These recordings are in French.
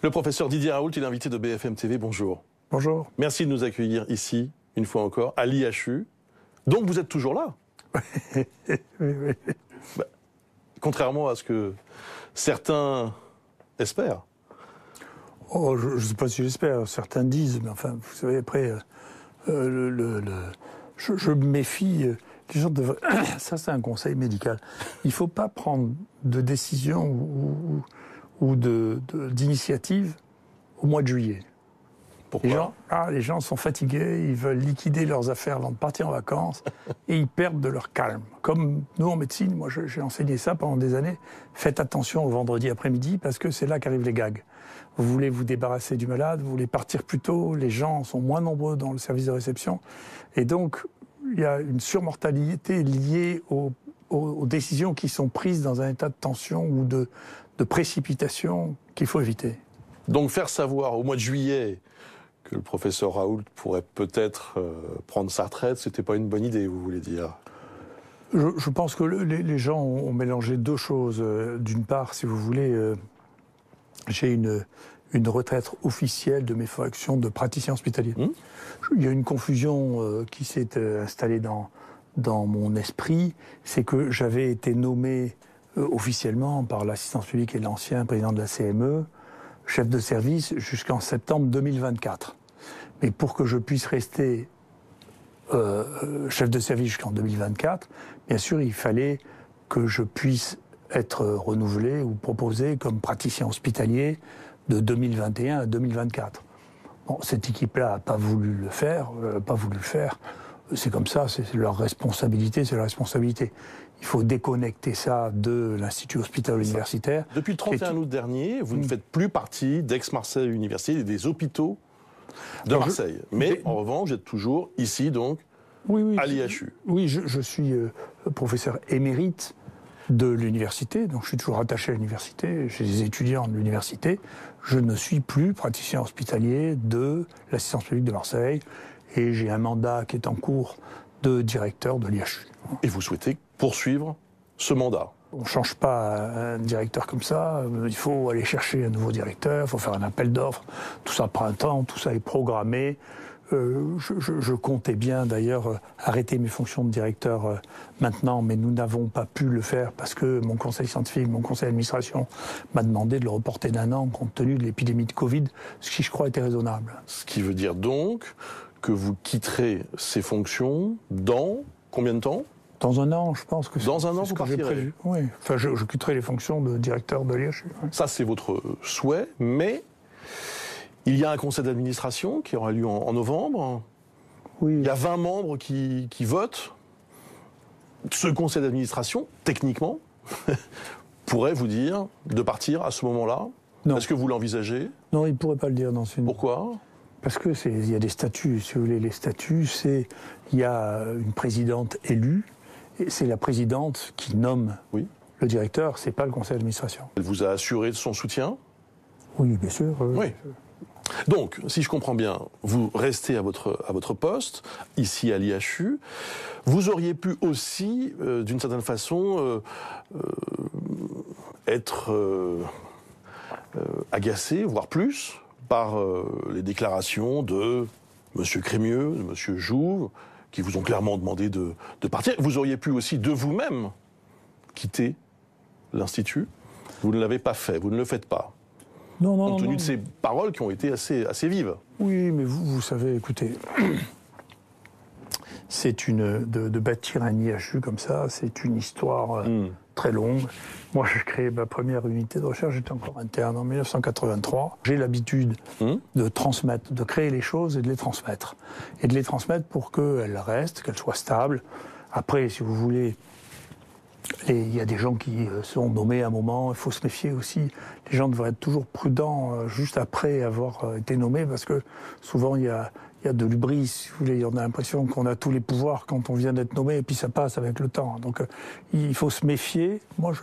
Le professeur Didier Raoult, il est invité de BFM TV. Bonjour. Bonjour. Merci de nous accueillir ici, une fois encore, à l'IHU. Donc vous êtes toujours là. Oui. Bah, contrairement à ce que certains espèrent. Oh, je ne sais pas si j'espère, certains disent, mais enfin, vous savez, après, je me méfie. Les gens devraient... Ça, c'est un conseil médical. Il ne faut pas prendre de décision ou d'initiative au mois de juillet. Pourquoi ? Les gens sont fatigués, ils veulent liquider leurs affaires avant de partir en vacances et ils perdent de leur calme. Comme nous en médecine, moi j'ai enseigné ça pendant des années. Faites attention au vendredi après-midi parce que c'est là qu'arrivent les gags. Vous voulez vous débarrasser du malade, vous voulez partir plus tôt, les gens sont moins nombreux dans le service de réception. Et donc, il y a une surmortalité liée aux décisions qui sont prises dans un état de tension ou de précipitation qu'il faut éviter. Donc faire savoir au mois de juillet que le professeur Raoult pourrait peut-être prendre sa retraite, c'était pas une bonne idée, vous voulez dire ? Je pense que les gens ont mélangé deux choses. D'une part, si vous voulez, j'ai une retraite officielle de mes fonctions de praticien hospitalier. Il y a une confusion qui s'est installée dans mon esprit, c'est que j'avais été nommé officiellement par l'assistance publique et l'ancien président de la CME, chef de service jusqu'en septembre 2024. Mais pour que je puisse rester chef de service jusqu'en 2024, bien sûr, il fallait que je puisse être renouvelé ou proposé comme praticien hospitalier de 2021 à 2024. Bon, cette équipe-là n'a pas voulu le faire, c'est comme ça, c'est leur responsabilité, c'est leur responsabilité. Il faut déconnecter ça de l'Institut hospitalo-universitaire. Depuis le 31 août dernier, vous ne faites plus partie d'Aix-Marseille Université et des hôpitaux de Marseille. Mais en revanche, vous êtes toujours ici, donc, à l'IHU. Oui, je suis professeur émérite de l'université, donc je suis toujours attaché à l'université, j'ai des étudiants de l'université. Je ne suis plus praticien hospitalier de l'assistance publique de Marseille et j'ai un mandat qui est en cours de directeur de l'IHU. Et vous souhaitez poursuivre ce mandat ? On ne change pas un directeur comme ça, il faut aller chercher un nouveau directeur, il faut faire un appel d'offres, tout ça prend un temps, tout ça est programmé. Je comptais bien d'ailleurs arrêter mes fonctions de directeur maintenant, mais nous n'avons pas pu le faire parce que mon conseil scientifique, mon conseil d'administration m'a demandé de le reporter d'un an compte tenu de l'épidémie de Covid, ce qui je crois était raisonnable. Ce qui veut dire donc que vous quitterez ces fonctions dans combien de temps ? Dans un an, je pense que c'est dans un an, ce que j'ai prévu. Oui, enfin, je quitterai les fonctions de directeur de l'IHU. Oui. Ça, c'est votre souhait, mais il y a un conseil d'administration qui aura lieu en novembre. Oui. Il y a 20 membres qui votent. Ce conseil d'administration, techniquement, pourrait vous dire de partir à ce moment-là. Non. Est-ce que vous l'envisagez ? Non, il ne pourrait pas le dire dans une... Pourquoi ? Parce que il y a des statuts, si vous voulez. Les statuts, il y a une présidente élue, et c'est la présidente qui nomme le directeur, c'est pas le conseil d'administration. Elle vous a assuré de son soutien ? Oui, bien sûr. Oui. Donc, si je comprends bien, vous restez à votre poste, ici à l'IHU. Vous auriez pu aussi, d'une certaine façon, être agacé, voire plus, par les déclarations de M. Crémieux, de M. Jouve, qui vous ont clairement demandé de partir. Vous auriez pu aussi, de vous-même, quitter l'Institut. Vous ne l'avez pas fait, vous ne le faites pas. Non, compte tenu de ces paroles qui ont été assez vives. Oui, mais vous savez, écoutez, de bâtir un IHU comme ça, c'est une histoire très longue. Moi, j'ai créé ma première unité de recherche, j'étais encore interne en 1983. J'ai l'habitude de transmettre, de créer les choses et de les transmettre. Et de les transmettre pour qu'elles restent, qu'elles soient stables. Après, si vous voulez... Il y a des gens qui sont nommés à un moment, il faut se méfier aussi. Les gens devraient être toujours prudents juste après avoir été nommés parce que souvent il y a de l'hubris, si vous voulez. On a l'impression qu'on a tous les pouvoirs quand on vient d'être nommé et puis ça passe avec le temps. Donc il faut se méfier. Moi,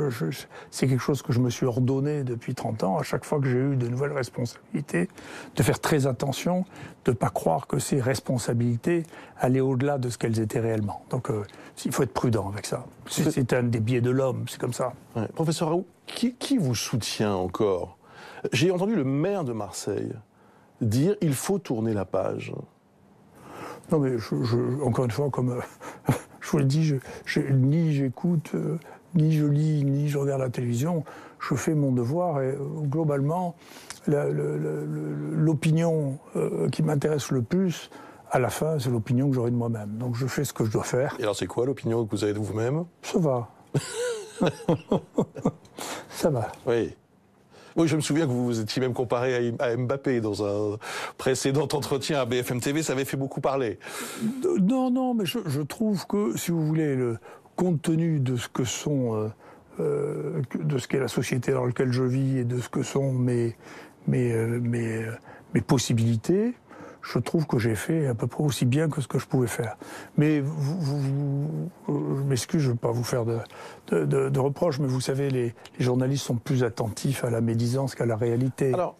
c'est quelque chose que je me suis ordonné depuis 30 ans. À chaque fois que j'ai eu de nouvelles responsabilités, de faire très attention, de ne pas croire que ces responsabilités allaient au-delà de ce qu'elles étaient réellement. Donc il faut être prudent avec ça. C'est un des biais de l'homme, c'est comme ça. Ouais. Professeur Raoult, qui vous soutient encore ? J'ai entendu le maire de Marseille dire « il faut tourner la page ». Non mais encore une fois, comme je vous le dis, ni j'écoute, ni je lis, ni je regarde la télévision. Je fais mon devoir et globalement, l'opinion qui m'intéresse le plus, à la fin, c'est l'opinion que j'aurai de moi-même. Donc je fais ce que je dois faire. Et alors c'est quoi l'opinion que vous avez de vous-même? Ça va. Ça va. Oui. Oui, je me souviens que vous vous étiez même comparé à Mbappé dans un précédent entretien à BFM TV, ça avait fait beaucoup parler. Non, mais je trouve que, si vous voulez, compte tenu de ce que sont, de ce qu'est la société dans laquelle je vis et de ce que sont mes possibilités, je trouve que j'ai fait à peu près aussi bien que ce que je pouvais faire. Mais je m'excuse, je ne veux pas vous faire de reproches, mais vous savez, les journalistes sont plus attentifs à la médisance qu'à la réalité. Alors,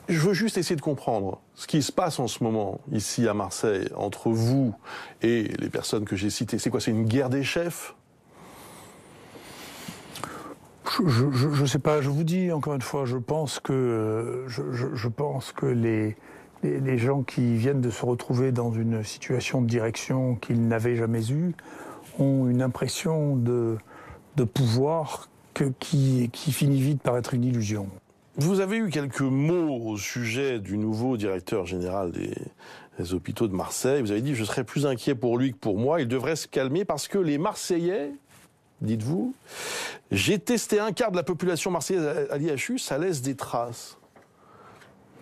je veux juste essayer de comprendre ce qui se passe en ce moment, ici à Marseille, entre vous et les personnes que j'ai citées. C'est quoi, c'est une guerre des chefs ? Je sais pas, je vous dis encore une fois, je pense que les gens qui viennent de se retrouver dans une situation de direction qu'ils n'avaient jamais eue ont une impression de pouvoir qui finit vite par être une illusion. Vous avez eu quelques mots au sujet du nouveau directeur général des hôpitaux de Marseille. Vous avez dit « je serais plus inquiet pour lui que pour moi, il devrait se calmer parce que les Marseillais... » dites-vous, j'ai testé un quart de la population marseillaise à l'IHU, ça laisse des traces.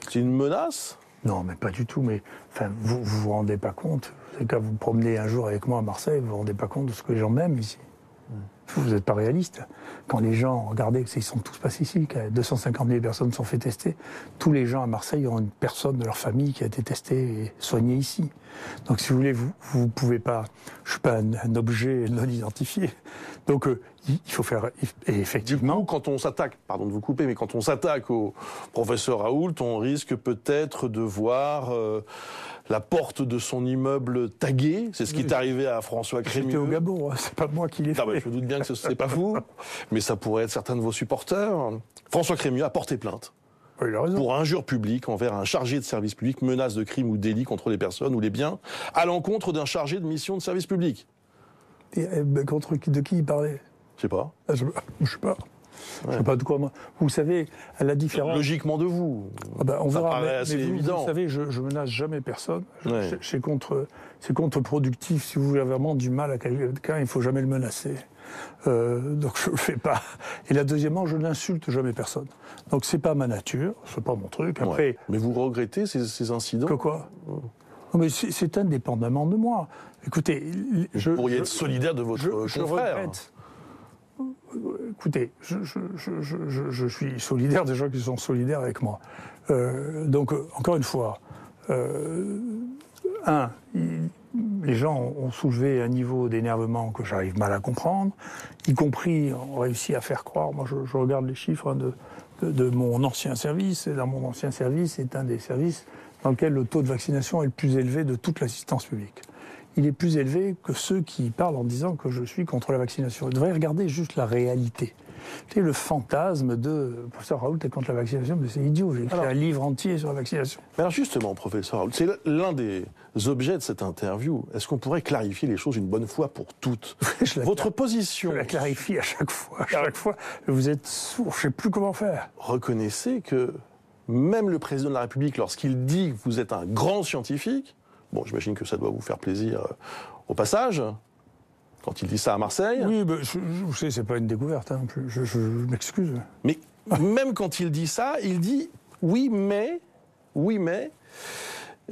C'est une menace ? Non, mais pas du tout. Mais enfin, vous rendez pas compte. Quand vous promenez un jour avec moi à Marseille, vous vous rendez pas compte de ce que les gens m'aiment ici. Vous n'êtes pas réaliste. Quand les gens, regardez, ils sont tous passés ici, 250 000 personnes sont fait tester. Tous les gens à Marseille ont une personne de leur famille qui a été testée et soignée ici. Donc, si vous voulez, vous pouvez pas. Je suis pas un objet non identifié. Donc, il faut faire. Et effectivement, du coup, quand on s'attaque, pardon de vous couper, mais quand on s'attaque au professeur Raoult, on risque peut-être de voir la porte de son immeuble taguée. C'est ce qui est arrivé à François Crémieux. J'étais au Gabon, c'est pas moi qui l'ai fait. Je me doute bien que ce n'est pas vous, mais ça pourrait être certains de vos supporters. François Crémieux a porté plainte. Il a raison. Pour injure publique envers un chargé de service public, menace de crime ou délit contre les personnes ou les biens, à l'encontre d'un chargé de mission de service public. Et, de qui il parlait? Je sais pas. Je sais pas. Je sais pas de quoi moi. Vous savez, à la différence. Logiquement de vous. On verra. Paraît assez évident. Vous savez, je menace jamais personne. Ouais. C'est contre-productif. Si vous avez vraiment du mal à quelqu'un, il faut jamais le menacer. Donc je le fais pas. Et là, deuxièmement, je n'insulte jamais personne. Donc c'est pas ma nature, c'est pas mon truc. Après. Ouais. Mais vous regrettez ces incidents? Que quoi? Non, mais c'est indépendamment de moi. Écoutez, vous pourriez être solidaire de votre confrère. Regrette. Écoutez, je suis solidaire des gens qui sont solidaires avec moi. Donc, encore une fois, les gens ont soulevé un niveau d'énervement que j'arrive mal à comprendre, y compris ont réussi à faire croire. Moi, je regarde les chiffres de mon ancien service, et dans mon ancien service, c'est un des services dans lequel le taux de vaccination est le plus élevé de toute l'assistance publique. Il est plus élevé que ceux qui parlent en disant que je suis contre la vaccination. Ils devraient regarder juste la réalité. C'est le fantasme de professeur Raoult est contre la vaccination, mais c'est idiot. J'ai écrit un livre entier sur la vaccination. Mais alors justement, professeur Raoult, c'est l'un des objets de cette interview. Est-ce qu'on pourrait clarifier les choses une bonne fois pour toutes? Votre position... Je la clarifie à chaque fois. À chaque fois, vous êtes sourd, je ne sais plus comment faire. Reconnaissez que même le président de la République, lorsqu'il dit que vous êtes un grand scientifique, bon, j'imagine que ça doit vous faire plaisir au passage, quand il dit ça à Marseille. Oui, vous savez, c'est pas une découverte, hein. Je m'excuse. Mais même quand il dit ça, il dit oui, mais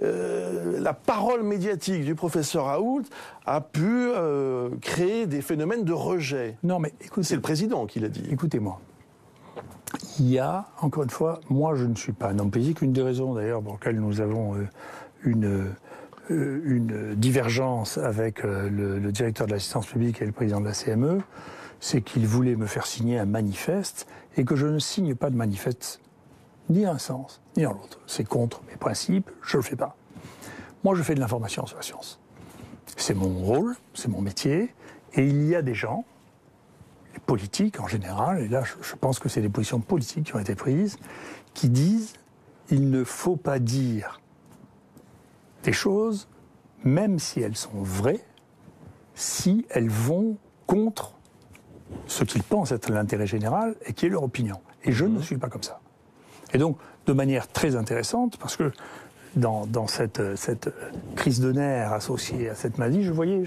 la parole médiatique du professeur Raoult a pu créer des phénomènes de rejet. Non, mais écoutez, c'est le président qui l'a dit. Écoutez-moi. Il y a, encore une fois, moi je ne suis pas un homme politique. Une des raisons d'ailleurs pour lesquelles nous avons une divergence avec le directeur de l'assistance publique et le président de la CME, c'est qu'il voulait me faire signer un manifeste et que je ne signe pas de manifeste ni en un sens, ni en l'autre. C'est contre mes principes, je ne le fais pas. Moi, je fais de l'information sur la science. C'est mon rôle, c'est mon métier, et il y a des gens, politiques en général, et là je pense que c'est des positions politiques qui ont été prises, qui disent il ne faut pas dire des choses, même si elles sont vraies, si elles vont contre ce qu'ils pensent être l'intérêt général et qui est leur opinion. Et je ne suis pas comme ça. Et donc, de manière très intéressante, parce que dans cette crise de nerfs associée à cette maladie, je voyais,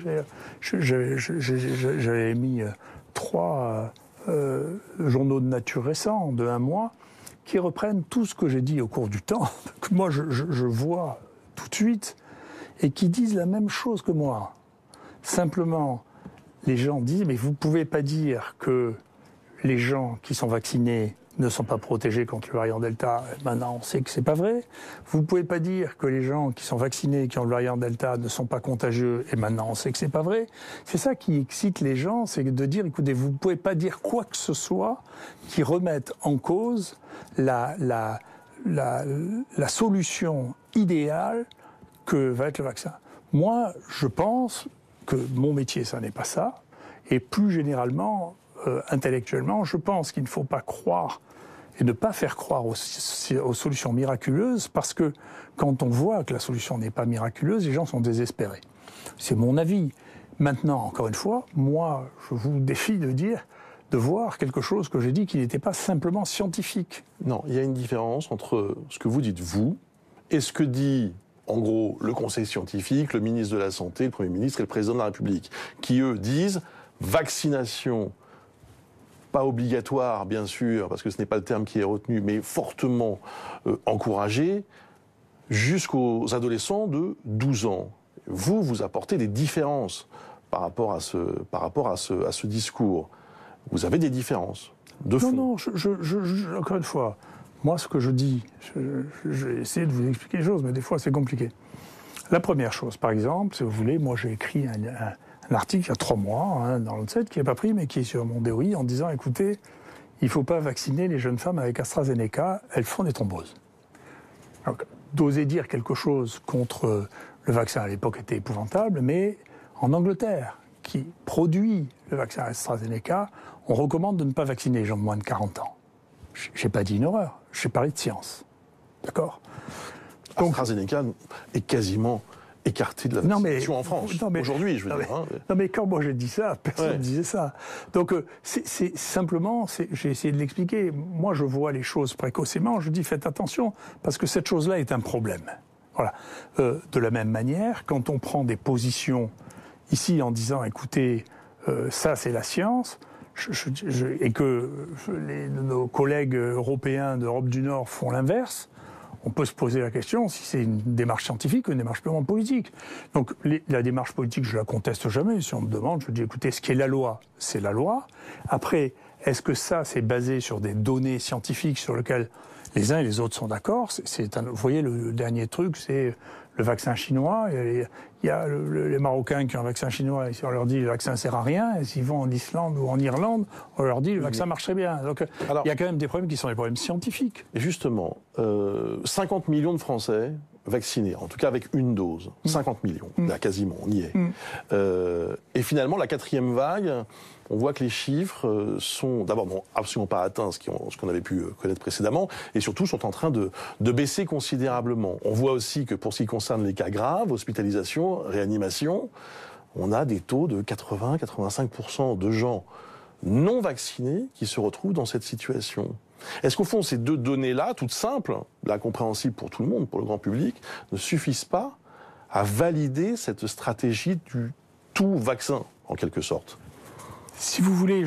j'avais mis 3 journaux de nature récents, de 1 mois, qui reprennent tout ce que j'ai dit au cours du temps, que moi je vois tout de suite, et qui disent la même chose que moi. Simplement, les gens disent, mais vous ne pouvez pas dire que les gens qui sont vaccinés ne sont pas protégés contre le variant Delta. Maintenant, on sait que c'est pas vrai. Vous ne pouvez pas dire que les gens qui sont vaccinés, qui ont le variant Delta, ne sont pas contagieux. Et maintenant, on sait que c'est pas vrai. C'est ça qui excite les gens, c'est de dire, écoutez, vous ne pouvez pas dire quoi que ce soit qui remette en cause la solution idéale que va être le vaccin. Moi, je pense que mon métier, ça n'est pas ça. Et plus généralement, intellectuellement, je pense qu'il ne faut pas croire et ne pas faire croire aux solutions miraculeuses, parce que quand on voit que la solution n'est pas miraculeuse, les gens sont désespérés. C'est mon avis. Maintenant, encore une fois, moi, je vous défie de voir quelque chose que j'ai dit qui n'était pas simplement scientifique. Non, il y a une différence entre ce que vous dites, vous, et ce que dit, en gros, le Conseil scientifique, le ministre de la Santé, le Premier ministre et le Président de la République, qui, eux, disent vaccination pas obligatoire, bien sûr, parce que ce n'est pas le terme qui est retenu, mais fortement encouragé, jusqu'aux adolescents de 12 ans. Vous apportez des différences par rapport à ce discours. Vous avez des différences de fond. Non, encore une fois, moi, ce que je dis, je vais essayer de vous expliquer les choses, mais des fois, c'est compliqué. La première chose, par exemple, si vous voulez, moi, j'ai écrit un article il y a 3 mois, dans l'Oncet, qui n'est pas pris, mais qui est sur mon DOI, en disant, écoutez, il ne faut pas vacciner les jeunes femmes avec AstraZeneca, elles font des thromboses. Donc, d'oser dire quelque chose contre le vaccin à l'époque était épouvantable, mais en Angleterre, qui produit le vaccin AstraZeneca, on recommande de ne pas vacciner les gens de moins de 40 ans. Je n'ai pas dit une horreur, j'ai parlé de science. D'accord ? Donc, AstraZeneca est quasiment écarté de la vaccination en France. Aujourd'hui, je veux dire. Non, mais quand moi j'ai dit ça, personne ne disait ça. Donc, c'est simplement, j'ai essayé de l'expliquer. Moi, je vois les choses précocement, je dis faites attention, parce que cette chose-là est un problème. Voilà. De la même manière, quand on prend des positions ici en disant, écoutez, ça c'est la science, et que nos collègues européens d'Europe du Nord font l'inverse, on peut se poser la question si c'est une démarche scientifique ou une démarche purement politique. Donc la démarche politique, je la conteste jamais. Si on me demande, je dis écoutez, ce qui est la loi, c'est la loi. Après, est-ce que ça, c'est basé sur des données scientifiques sur lesquelles les uns et les autres sont d'accord ? Vous voyez, le dernier truc, c'est le vaccin chinois. Il y a les Marocains qui ont un vaccin chinois, et si on leur dit le vaccin ne sert à rien, et s'ils vont en Islande ou en Irlande, on leur dit le vaccin marcherait bien. Donc il y a quand même des problèmes qui sont des problèmes scientifiques. Et justement, 50 millions de Français vaccinés, en tout cas avec une dose. 50 millions, là quasiment, on y est. Et finalement, la 4e vague, on voit que les chiffres sont d'abord absolument pas atteints, ce qu'on avait pu connaître précédemment, et surtout sont en train de baisser considérablement. On voit aussi que pour ce qui concerne les cas graves, hospitalisation, réanimation, on a des taux de 80-85% de gens non vaccinés qui se retrouvent dans cette situation. Est-ce qu'au fond, ces 2 données-là, toutes simples, là compréhensibles pour tout le monde, pour le grand public, ne suffisent pas à valider cette stratégie du tout vaccin, en quelque sorte ? Si vous voulez,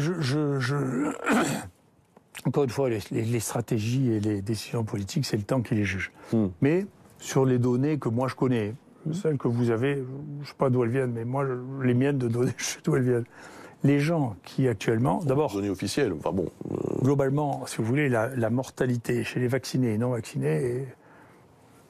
encore une fois, les stratégies et les décisions politiques, c'est le temps qui les juge. Mais sur les données que moi je connais, celles que vous avez, je ne sais pas d'où elles viennent, mais moi, les miennes de données, je sais d'où elles viennent. Les gens qui actuellement, d'abord... Données officielles, enfin bon... Globalement, si vous voulez, la mortalité chez les vaccinés et non vaccinés est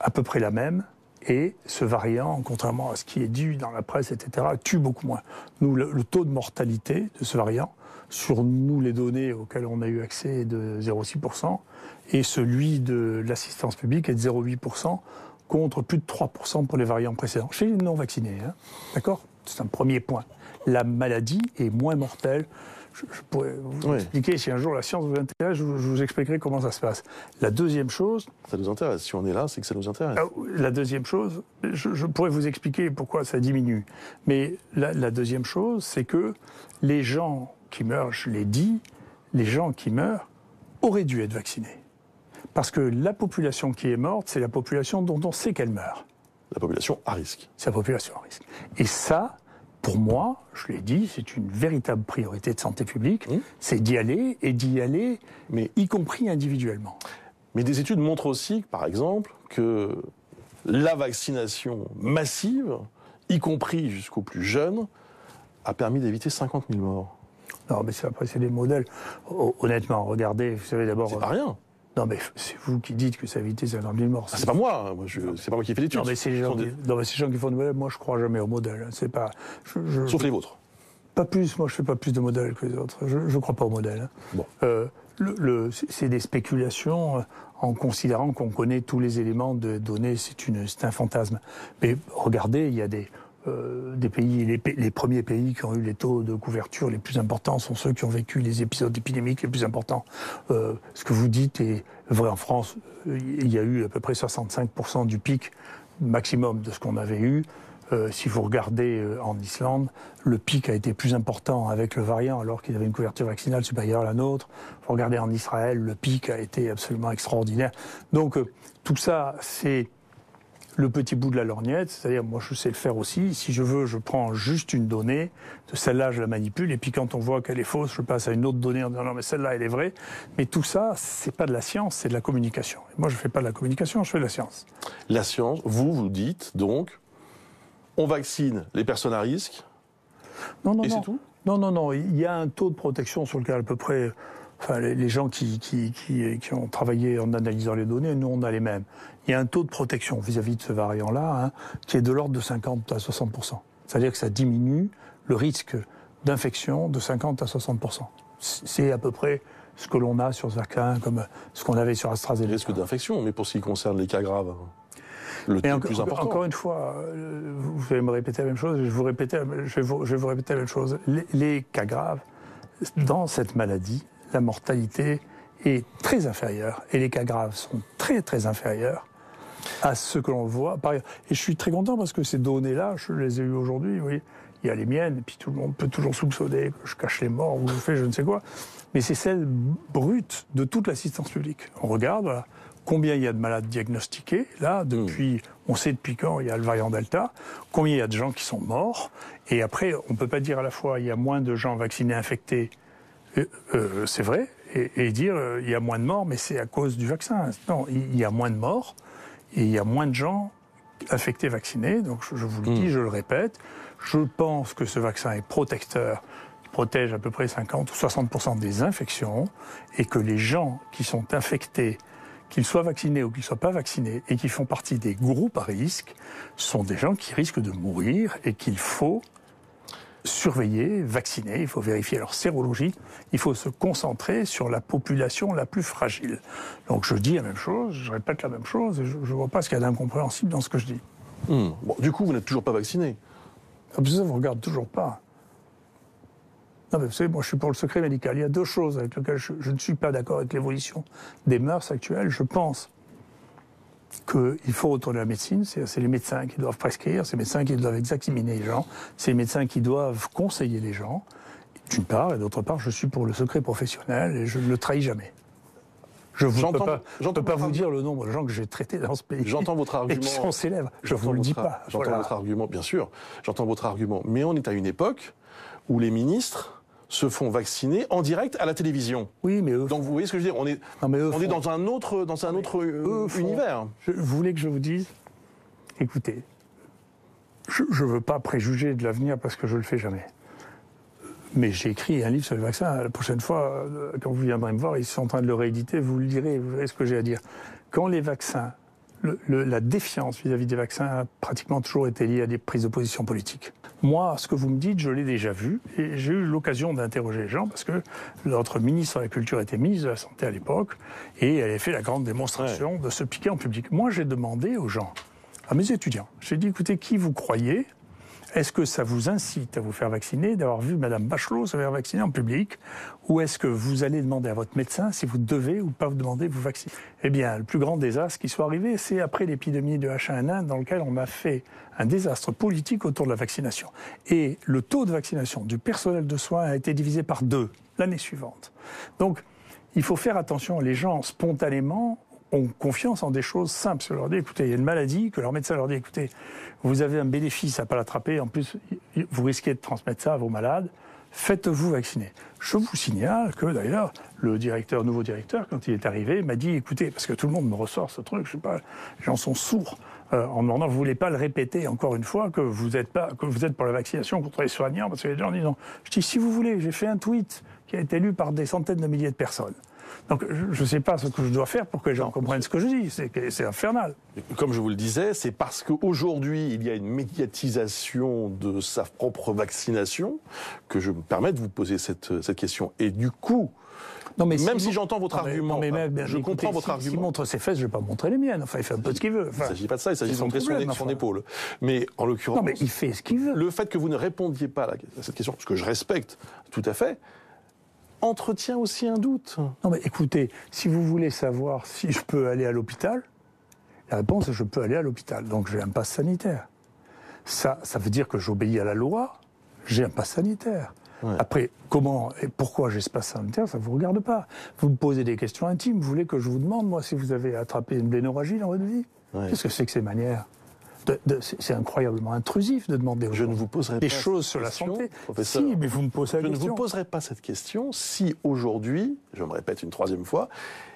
à peu près la même. Et ce variant, contrairement à ce qui est dit dans la presse, etc., tue beaucoup moins. Nous, le taux de mortalité de ce variant, sur nous, les données auxquelles on a eu accès, est de 0,6%, et celui de l'assistance publique est de 0,8%, contre plus de 3% pour les variants précédents. Chez les non-vaccinés, d'accord ? C'est un premier point. La maladie est moins mortelle je pourrais vous expliquer, si un jour la science vous intéresse, je vous expliquerai comment ça se passe. La deuxième chose... Ça nous intéresse. Si on est là, c'est que ça nous intéresse. La deuxième chose, je pourrais vous expliquer pourquoi ça diminue. Mais la deuxième chose, c'est que les gens qui meurent, je l'ai dit, les gens qui meurent auraient dû être vaccinés. Parce que la population qui est morte, c'est la population dont on sait qu'elle meurt. La population à risque. C'est la population à risque. Et ça... Pour moi, je l'ai dit, c'est une véritable priorité de santé publique, c'est d'y aller, et d'y aller, mais y compris individuellement. Mais des études montrent aussi, par exemple, que la vaccination massive, y compris jusqu'aux plus jeunes, a permis d'éviter 50 000 morts. Non, mais après, c'est des modèles. Honnêtement, regardez, vous savez d'abord... C'est pas rien. Non, mais c'est vous qui dites que ça a évité 50 000 morts. C'est pas moi, c'est pas moi qui ai fait l'étude. Non, mais c'est les gens qui font des modèles. Moi, je crois jamais aux modèles. C'est pas. Sauf les vôtres. Pas plus. Moi, je fais pas plus de modèles que les autres. Je crois pas aux modèles. Bon. C'est des spéculations en considérant qu'on connaît tous les éléments de données. C'est un fantasme. Mais regardez, il y a des pays, les premiers pays qui ont eu les taux de couverture les plus importants sont ceux qui ont vécu les épisodes épidémiques les plus importants. Ce que vous dites est vrai en France. Il y a eu à peu près 65% du pic maximum de ce qu'on avait eu. Si vous regardez en Islande, le pic a été plus important avec le variant alors qu'il y avait une couverture vaccinale supérieure à la nôtre. Vous regardez en Israël, le pic a été absolument extraordinaire. Donc tout ça, c'est le petit bout de la lorgnette, c'est-à-dire moi je sais le faire aussi, si je veux je prends juste une donnée, de celle-là je la manipule, et puis quand on voit qu'elle est fausse, je passe à une autre donnée en disant non mais celle-là elle est vraie, mais tout ça c'est pas de la science, c'est de la communication. Et moi je fais pas de la communication, je fais de la science. La science, vous dites donc, on vaccine les personnes à risque, et c'est tout ? Non, il y a un taux de protection sur lequel à peu près... Enfin, les gens qui ont travaillé en analysant les données, nous on a les mêmes. Il y a un taux de protection vis-à-vis de ce variant-là qui est de l'ordre de 50 à 60%. C'est-à-dire que ça diminue le risque d'infection de 50 à 60%. C'est à peu près ce que l'on a sur ce vaccin, comme ce qu'on avait sur AstraZeneca. Le risque d'infection, mais pour ce qui concerne les cas graves, le plus important. Encore une fois, vous allez me répéter la même chose, je vais vous répéter la même chose. Les cas graves, dans cette maladie, la mortalité est très inférieure et les cas graves sont très très inférieurs à ce que l'on voit. Et je suis très content parce que ces données-là, je les ai eues aujourd'hui, oui. Il y a les miennes, et puis tout le monde peut toujours soupçonner que je cache les morts ou je fais je ne sais quoi. Mais c'est celle brute de toute l'assistance publique. On regarde, voilà, combien il y a de malades diagnostiqués, là, depuis, on sait depuis quand il y a le variant Delta, combien il y a de gens qui sont morts, et après, on ne peut pas dire à la fois il y a moins de gens vaccinés infectés, c'est vrai, et dire il y a moins de morts, mais c'est à cause du vaccin. Non, il y a moins de morts, et il y a moins de gens infectés, vaccinés, donc je vous le dis, je le répète, je pense que ce vaccin est protecteur, il protège à peu près 50 ou 60% des infections, et que les gens qui sont infectés, qu'ils soient vaccinés ou qu'ils ne soient pas vaccinés, et qui font partie des groupes à risque, sont des gens qui risquent de mourir, et qu'il faut surveiller, vacciner, il faut vérifier leur sérologie, il faut se concentrer sur la population la plus fragile. Donc je dis la même chose, je répète la même chose, et je ne vois pas ce qu'il y a d'incompréhensible dans ce que je dis. Bon, du coup, vous n'êtes toujours pas vacciné. Ça ne vous regarde toujours pas. Non mais vous savez, moi je suis pour le secret médical. Il y a deux choses avec lesquelles je ne suis pas d'accord avec l'évolution des mœurs actuelles. Je pense qu'il faut retourner à la médecine, c'est les médecins qui doivent prescrire, c'est les médecins qui doivent examiner les gens, c'est les médecins qui doivent conseiller les gens, d'une part, et d'autre part, je suis pour le secret professionnel et je ne le trahis jamais. Je ne peux pas vous dire le nombre de gens que j'ai traités dans ce pays. J'entends votre argument. Et qui sont célèbres, je ne vous le dis pas. J'entends votre argument, bien sûr, j'entends votre argument, mais on est à une époque où les ministres se font vacciner en direct à la télévision. Oui, mais donc vous voyez ce que je veux dire, on est dans un autre univers. Vous voulez que je vous dise, écoutez, je ne veux pas préjuger de l'avenir parce que je ne le fais jamais. Mais j'ai écrit un livre sur le vaccin. La prochaine fois, quand vous viendrez me voir, ils sont en train de le rééditer, vous le lirez, vous verrez ce que j'ai à dire. Quand les vaccins, la défiance vis-à-vis des vaccins a pratiquement toujours été liée à des prises de position politiques. Moi, ce que vous me dites, je l'ai déjà vu, et j'ai eu l'occasion d'interroger les gens, parce que notre ministre de la Culture était ministre de la Santé à l'époque, et elle avait fait la grande démonstration de se piquer en public. Moi, j'ai demandé aux gens, à mes étudiants, j'ai dit, écoutez, qui vous croyez Est-ce que ça vous incite à vous faire vacciner d'avoir vu Mme Bachelot se faire vacciner en public? Ou est-ce que vous allez demander à votre médecin si vous devez ou pas vous demander de vous vacciner? Eh bien, le plus grand désastre qui soit arrivé, c'est après l'épidémie de H1N1 dans lequel on a fait un désastre politique autour de la vaccination. Et le taux de vaccination du personnel de soins a été divisé par 2 l'année suivante. Donc, il faut faire attention. Les gens, spontanément, ont confiance en des choses simples. On leur dit, écoutez, il y a une maladie, que leur médecin leur dit, écoutez, vous avez un bénéfice à ne pas l'attraper, en plus, vous risquez de transmettre ça à vos malades, faites-vous vacciner. Je vous signale que, d'ailleurs, le nouveau directeur, quand il est arrivé, m'a dit, écoutez, parce que tout le monde me ressort ce truc, je sais pas, les gens sont sourds, en me demandant, vous ne voulez pas le répéter encore une fois, que vous êtes pour la vaccination contre les soignants, parce que les gens disent non. Je dis, si vous voulez, j'ai fait un tweet qui a été lu par des centaines de milliers de personnes. Donc, je ne sais pas ce que je dois faire pour que les gens comprennent ce que je dis. C'est infernal. Comme je vous le disais, c'est parce qu'aujourd'hui, il y a une médiatisation de sa propre vaccination que je me permets de vous poser cette question. Et du coup, non, mais même si j'entends votre argument, je comprends votre argument. S'il montre ses fesses, je ne vais pas montrer les miennes. Enfin, il fait un peu ce qu'il veut. Enfin, il ne s'agit pas de ça, il s'agit de montrer son épaule. Mais en l'occurrence, non, mais il fait ce qu'il veut. Le fait que vous ne répondiez pas à cette question, ce que je respecte tout à fait, entretient aussi un doute. Non mais écoutez, si vous voulez savoir si je peux aller à l'hôpital, la réponse est je peux aller à l'hôpital. Donc j'ai un pass sanitaire. Ça veut dire que j'obéis à la loi, j'ai un pass sanitaire. Ouais. Après, comment et pourquoi j'ai ce pass sanitaire, ça ne vous regarde pas. Vous me posez des questions intimes, vous voulez que je vous demande, moi, si vous avez attrapé une blénorragie dans votre vie? Ouais. Qu'est-ce que c'est que ces manières? C'est incroyablement intrusif de demander aux gens des choses sur la santé. Si, mais vous me posez la question. Je ne vous poserai pas cette question si aujourd'hui, je me répète une troisième fois,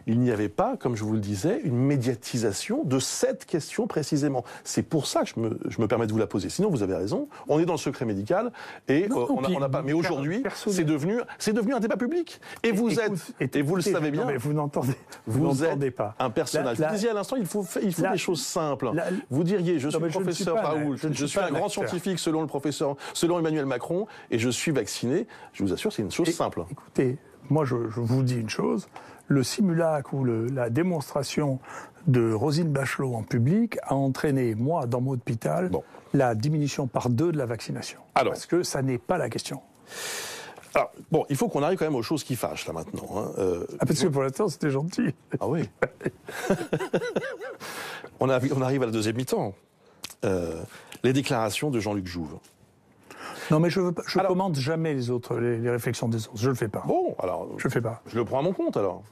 il n'y avait pas, comme je vous le disais, une médiatisation de cette question précisément. C'est pour ça que je me permets de vous la poser. Sinon, vous avez raison, on est dans le secret médical et on n'a pas. Mais aujourd'hui, c'est devenu un débat public. Et vous le savez bien. Non, mais vous n'entendez pas. Un personnage. Vous disiez à l'instant, il faut des choses simples. Vous diriez, je suis le professeur Raoult, je suis un grand scientifique selon Emmanuel Macron, et je suis vacciné. Je vous assure, c'est une chose simple. Écoutez, moi je vous dis une chose, le simulacre ou la démonstration de Roselyne Bachelot en public a entraîné, moi, dans mon hôpital, la diminution par 2 de la vaccination. Alors, parce que ça n'est pas la question. Alors, bon, il faut qu'on arrive quand même aux choses qui fâchent, là, maintenant. Parce que pour l'instant, c'était gentil. Ah oui. On arrive à la deuxième mi-temps. Les déclarations de Jean-Luc Jouve. Non, mais je commente jamais les réflexions des autres. Je le fais pas. Bon, alors. Je le fais pas. Je le prends à mon compte, alors.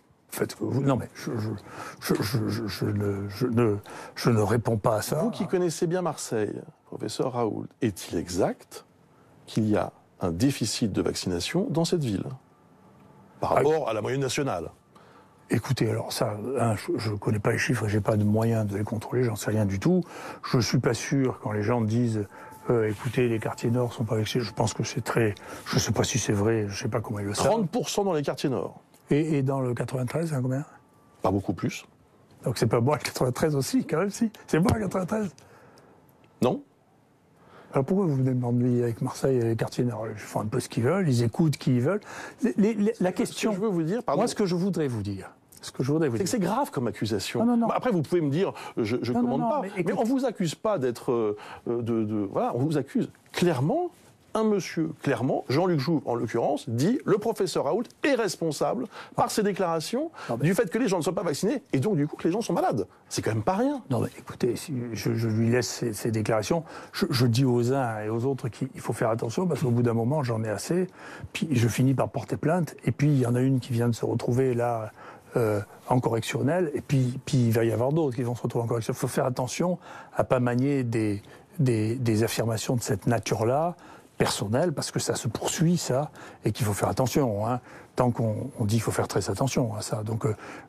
Non, mais je ne réponds pas à ça. Vous qui connaissez bien Marseille, professeur Raoult, est-il exact qu'il y a un déficit de vaccination dans cette ville par rapport à la moyenne nationale? Écoutez, alors ça, je ne connais pas les chiffres et je n'ai pas de moyens de les contrôler, j'en sais rien du tout. Je ne suis pas sûr quand les gens disent écoutez, les quartiers nord ne sont pas vaccinés, je pense que c'est très... Je ne sais pas si c'est vrai, je ne sais pas comment ils le savent. 30% dans les quartiers nord. Et dans le 93, c'est combien? Pas beaucoup plus. Donc c'est pas moi le 93 aussi, quand même, si? C'est moi le 93? Non. Alors pourquoi vous venez m'ennuyer avec Marseille et les quartiers nord? Ils font un peu ce qu'ils veulent, ils écoutent qui ils veulent. La question... Ce que je veux vous dire, pardon. Moi, ce que je voudrais vous dire... C'est que c'est grave comme accusation. Non. Après, vous pouvez me dire, je ne commande pas. Mais on ne vous accuse pas d'être... voilà, on vous accuse clairement, un monsieur, clairement, Jean-Luc Jouve en l'occurrence, dit le professeur Raoult est responsable par ses déclarations du fait que les gens ne soient pas vaccinés et donc du coup que les gens sont malades. C'est quand même pas rien. Non, mais écoutez, si je lui laisse ces déclarations. Je dis aux uns et aux autres qu'il faut faire attention parce qu'au bout d'un moment, j'en ai assez. Puis je finis par porter plainte. Et puis il y en a une qui vient de se retrouver là... en correctionnel, et puis il va y avoir d'autres qui vont se retrouver en correctionnel. Il faut faire attention à ne pas manier des affirmations de cette nature-là, personnelles, parce que ça se poursuit, ça, et qu'il faut faire attention. Hein. Tant qu'on dit qu'il faut faire très attention à ça. Donc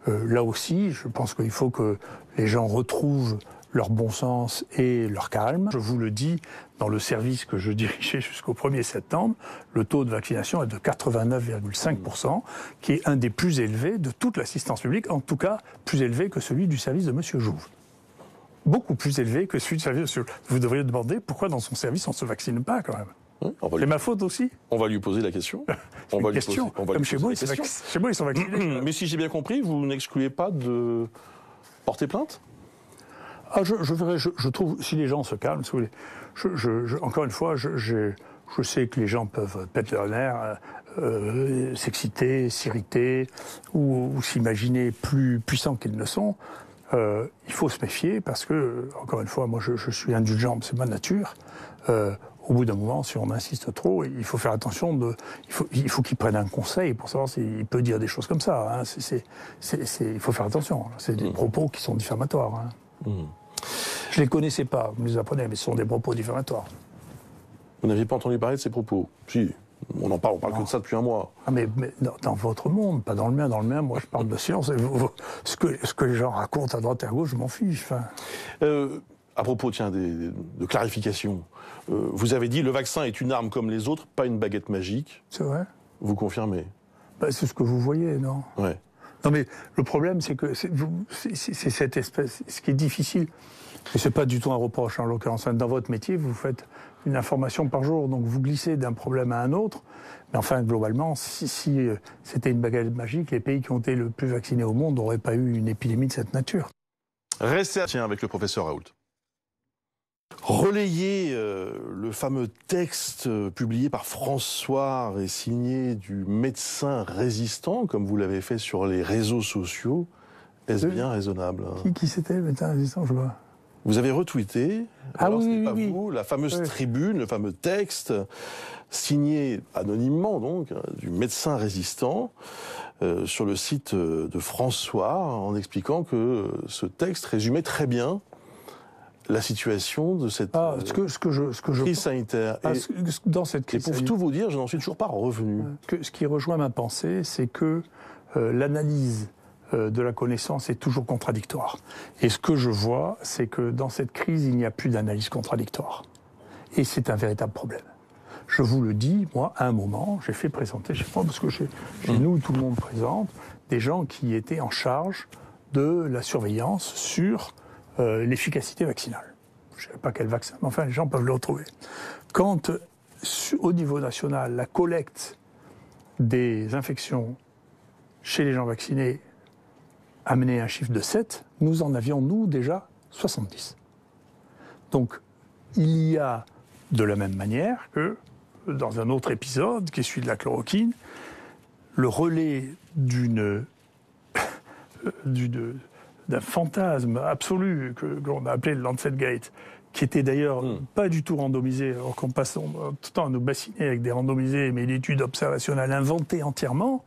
là aussi, je pense qu'il faut que les gens retrouvent leur bon sens et leur calme. Je vous le dis, dans le service que je dirigeais jusqu'au 1er septembre, le taux de vaccination est de 89,5%, qui est un des plus élevés de toute l'assistance publique, en tout cas plus élevé que celui du service de M. Jouve. Beaucoup plus élevé que celui du service de M. Jouve. Vous devriez demander pourquoi dans son service on ne se vaccine pas quand même. C'est ma faute aussi. On va lui poser la question. Comme chez moi, ils sont vaccinés. Mais si j'ai bien compris, vous n'excluez pas de porter plainte? Je trouve, si les gens se calment, si vous voulez, encore une fois, je sais que les gens peuvent perdre leur nerf, s'exciter, s'irriter ou s'imaginer plus puissants qu'ils ne sont. Il faut se méfier parce que, encore une fois, moi je suis indulgent, c'est ma nature. Au bout d'un moment, si on insiste trop, il faut faire attention. Il faut qu'il prenne un conseil pour savoir s'il peut dire des choses comme ça. Hein. Il faut faire attention. C'est des propos qui sont diffamatoires. Hein. Je ne les connaissais pas, vous me les apprenez, mais ce sont des propos diffamatoires. Vous n'aviez pas entendu parler de ces propos? Si, on parle que de ça depuis un mois. Ah mais dans votre monde, pas dans le mien. Dans le mien, moi, je parle de science. Ce que les gens racontent à droite et à gauche, je m'en fiche. Enfin. À propos, tiens, de clarification, vous avez dit le vaccin est une arme comme les autres, pas une baguette magique. C'est vrai. Vous confirmez? C'est ce que vous voyez, non? Ouais. Non, mais le problème, c'est que c'est cette espèce. Ce qui est difficile, et c'est pas du tout un reproche en l'occurrence. Dans votre métier, vous faites une information par jour, donc vous glissez d'un problème à un autre. Mais enfin, globalement, si c'était une baguette magique, les pays qui ont été le plus vaccinés au monde n'auraient pas eu une épidémie de cette nature. Restez avec le professeur Raoult. Relayer le fameux texte publié par François et signé du médecin résistant, comme vous l'avez fait sur les réseaux sociaux, est-ce bien raisonnable? Qui c'était, le médecin résistant, je vois. Vous avez retweeté, alors ce n'est pas oui. vous, la fameuse tribune, le fameux texte, signé anonymement donc, du médecin résistant, sur le site de François, en expliquant que ce texte résumait très bien la situation de cette crise sanitaire. Dans cette crise et pour tout vous dire, je n'en suis toujours pas revenu. Ce qui rejoint ma pensée, c'est que l'analyse de la connaissance est toujours contradictoire. Et ce que je vois, c'est que dans cette crise, il n'y a plus d'analyse contradictoire. Et c'est un véritable problème. Je vous le dis, moi, à un moment, j'ai fait présenter chez moi, parce que chez nous, tout le monde présente, des gens qui étaient en charge de la surveillance sur l'efficacité vaccinale. Je ne sais pas quel vaccin, mais enfin, les gens peuvent le retrouver. Quand, au niveau national, la collecte des infections chez les gens vaccinés amenait un chiffre de 7, nous en avions, nous, déjà 70. Donc, il y a, de la même manière que dans un autre épisode, qui est celui de la chloroquine, le relais d'un fantasme absolu que l'on a appelé le Lancetgate, qui était d'ailleurs pas du tout randomisé, alors qu'on passe tout le temps à nous bassiner avec des randomisés, mais l'étude observationnelle inventée entièrement,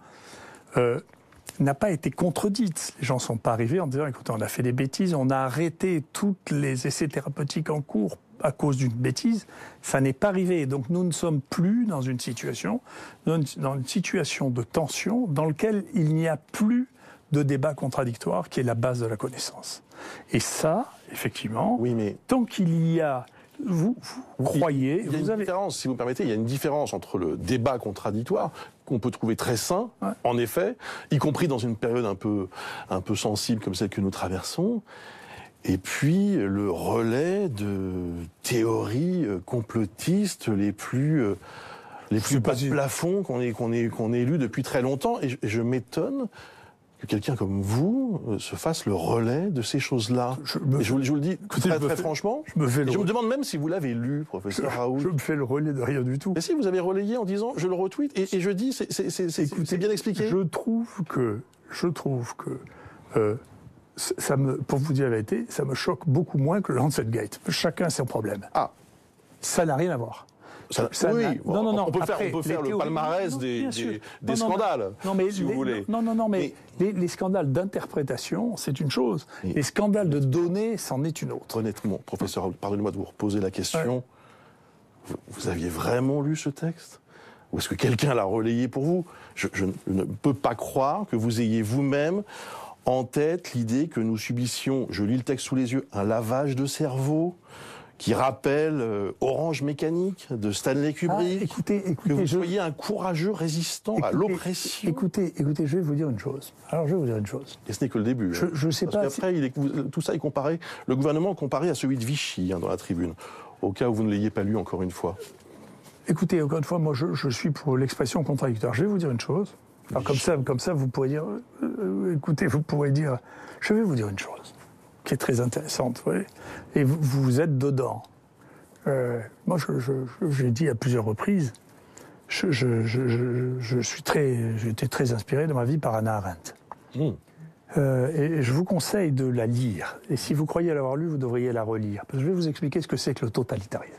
n'a pas été contredite. Les gens ne sont pas arrivés en disant, écoutez, on a fait des bêtises, on a arrêté tous les essais thérapeutiques en cours à cause d'une bêtise. Ça n'est pas arrivé. Donc nous ne sommes plus dans une situation de tension dans laquelle il n'y a plus de débat contradictoire qui est la base de la connaissance. Et ça, effectivement, oui, mais tant qu'il y a... Vous croyez... Il y a une différence, si vous me permettez, il y a une différence entre le débat contradictoire, qu'on peut trouver très sain, en effet, y compris dans une période un peu sensible comme celle que nous traversons, et puis le relais de théories complotistes les plus bas de plafond qu'on ait lues depuis très longtemps. Et je m'étonne que quelqu'un comme vous se fasse le relais de ces choses-là. Je vous le dis très franchement. Je me demande même si vous l'avez lu, professeur Raoult. Je me fais le relais de rien du tout. Mais si, vous avez relayé en disant, je le retweet, et je dis, c'est bien expliqué. Je trouve que pour vous dire la vérité, ça me choque beaucoup moins que le Lancetgate. Chacun a son problème. Ah. Ça n'a rien à voir. Oui, on peut faire le palmarès des scandales, si vous voulez. Mais les scandales d'interprétation, c'est une chose. Les scandales de données, c'en est une autre. Honnêtement, professeur, pardonnez-moi de vous reposer la question. Ouais. Vous aviez vraiment lu ce texte? Ou est-ce que quelqu'un l'a relayé pour vous? Je ne peux pas croire que vous ayez vous-même en tête l'idée que nous subissions, je lis le texte sous les yeux, un lavage de cerveau qui rappelle Orange Mécanique de Stanley Kubrick. Écoutez, que vous soyez un courageux résistant à l'oppression. Écoutez, je vais vous dire une chose. Alors, je vais vous dire une chose. Et ce n'est que le début. Je sais pas. Après, tout ça est comparé. Le gouvernement est comparé à celui de Vichy dans la tribune. Au cas où vous ne l'ayez pas lu encore une fois. Écoutez, encore une fois, moi, je suis pour l'expression contradictoire. Je vais vous dire une chose. Alors, comme ça, vous pourrez dire. Écoutez, vous pourrez dire. Je vais vous dire une chose qui est très intéressante, vous voyez. Et vous êtes dedans. Moi, j'ai dit à plusieurs reprises, j'étais très inspiré dans ma vie par Hannah Arendt. Et je vous conseille de la lire. Et si vous croyez l'avoir lue, vous devriez la relire. Parce que je vais vous expliquer ce que c'est que le totalitarisme.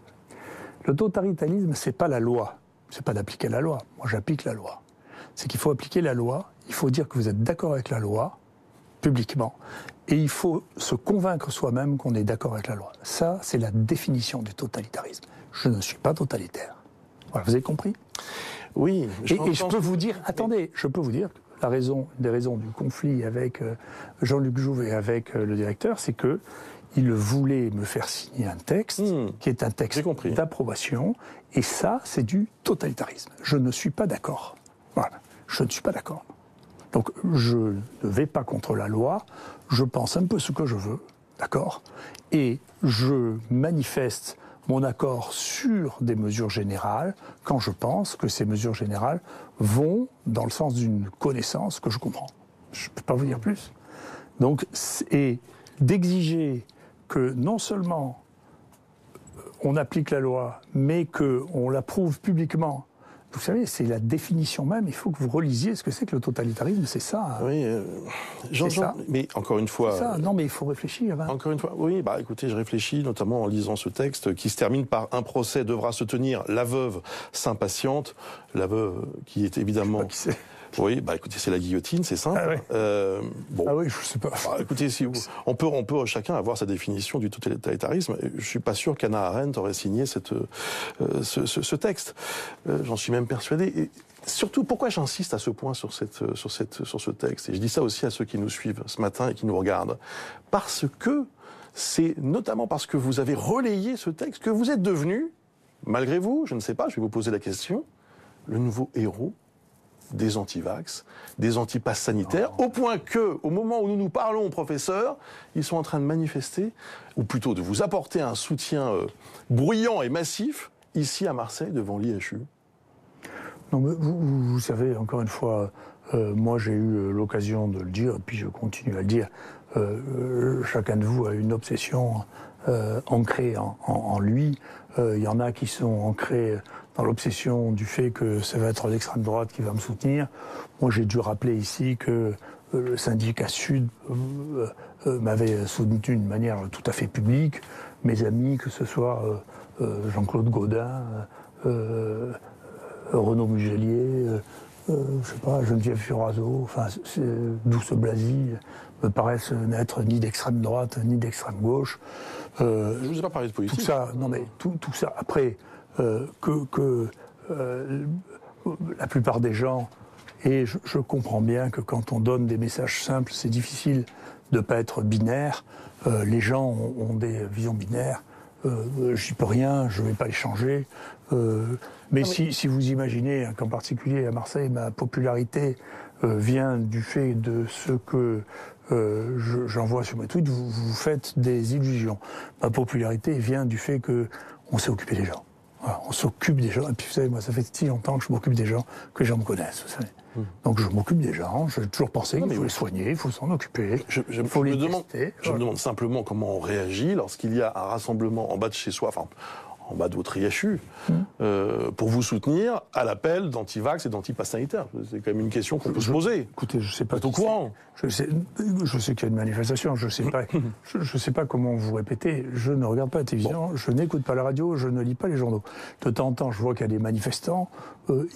Le totalitarisme, c'est pas la loi. C'est pas d'appliquer la loi. Moi, j'applique la loi. C'est qu'il faut appliquer la loi. Il faut dire que vous êtes d'accord avec la loi, publiquement. Et il faut se convaincre soi-même qu'on est d'accord avec la loi. Ça, c'est la définition du totalitarisme. Je ne suis pas totalitaire. Voilà, vous avez compris ? Oui. Et je peux vous dire, attendez, je peux vous dire, une des raisons du conflit avec Jean-Luc Jouve et avec le directeur, c'est que il voulait me faire signer un texte qui est un texte d'approbation, et ça, c'est du totalitarisme. Je ne suis pas d'accord. Voilà, je ne suis pas d'accord. Donc, je ne vais pas contre la loi, je pense un peu ce que je veux, d'accord ? Et je manifeste mon accord sur des mesures générales quand je pense que ces mesures générales vont dans le sens d'une connaissance que je comprends. Je ne peux pas vous dire plus. Donc, et d'exiger que non seulement on applique la loi, mais qu'on l'approuve publiquement. Vous savez, c'est la définition même. Il faut que vous relisiez ce que c'est que le totalitarisme. C'est ça. Oui, j'entends. Mais encore une fois. C'est ça. Non, mais il faut réfléchir. Hein. Encore une fois. Oui, bah écoutez, je réfléchis notamment en lisant ce texte qui se termine par un procès devra se tenir. La veuve s'impatiente. La veuve qui est évidemment. Je sais pas qui c'est. Oui, bah écoutez, c'est la guillotine, c'est simple. Ah, ouais. Bon. Ah oui, je sais pas. Bah, écoutez, on peut chacun avoir sa définition du totalitarisme. Je suis pas sûr qu'Hannah Arendt aurait signé ce texte. J'en suis même persuadé. Et surtout, pourquoi j'insiste à ce point sur ce texte ? Et je dis ça aussi à ceux qui nous suivent ce matin et qui nous regardent. Parce que c'est notamment parce que vous avez relayé ce texte que vous êtes devenu, malgré vous, je ne sais pas, je vais vous poser la question, le nouveau héros des anti-vax, des anti-passes sanitaires, au point que, au moment où nous nous parlons, professeur, ils sont en train de manifester, ou plutôt de vous apporter un soutien bruyant et massif, ici à Marseille, devant l'IHU. Non, mais vous savez, encore une fois, moi j'ai eu l'occasion de le dire, et puis je continue à le dire, chacun de vous a une obsession ancrée en lui. Il y en a qui sont ancrés dans l'obsession du fait que ça va être l'extrême droite qui va me soutenir. Moi, j'ai dû rappeler ici que le syndicat Sud m'avait soutenu d'une manière tout à fait publique. Mes amis, que ce soit Jean-Claude Gaudin, Renaud Mugelier, je sais pas, Geneviève Fioraso, enfin, Douce Blazy, me paraissent n'être ni d'extrême droite ni d'extrême gauche. Je ne vous ai pas parlé de politique. Tout ça, non mais tout ça. Après, la plupart des gens, et je comprends bien que quand on donne des messages simples, c'est difficile de ne pas être binaire. Les gens ont des visions binaires. J'y peux rien, je ne vais pas les changer. Mais si vous imaginez qu'en particulier à Marseille, ma popularité vient du fait de ce que j'envoie sur mes tweets, vous faites des illusions. Ma popularité vient du fait qu'on s'est occupé des gens. Voilà, on s'occupe des gens. Et puis vous savez, moi, ça fait si longtemps que je m'occupe des gens que les gens me connaissent, vous savez. Donc je m'occupe des gens, j'ai toujours pensé qu'il faut les soigner, il faut s'en occuper, il faut les tester. Je me demande simplement comment on réagit lorsqu'il y a un rassemblement en bas de chez soi, enfin en bas de votre IHU, pour vous soutenir à l'appel d'anti-vax et d'anti-pass sanitaire. C'est quand même une question qu'on peut se poser. Écoutez, je ne sais pas. Vous êtes au courant ? Je sais qu'il y a une manifestation, je ne sais pas comment vous répétez, je ne regarde pas la télévision, je n'écoute pas la radio, je ne lis pas les journaux. De temps en temps, je vois qu'il y a des manifestants,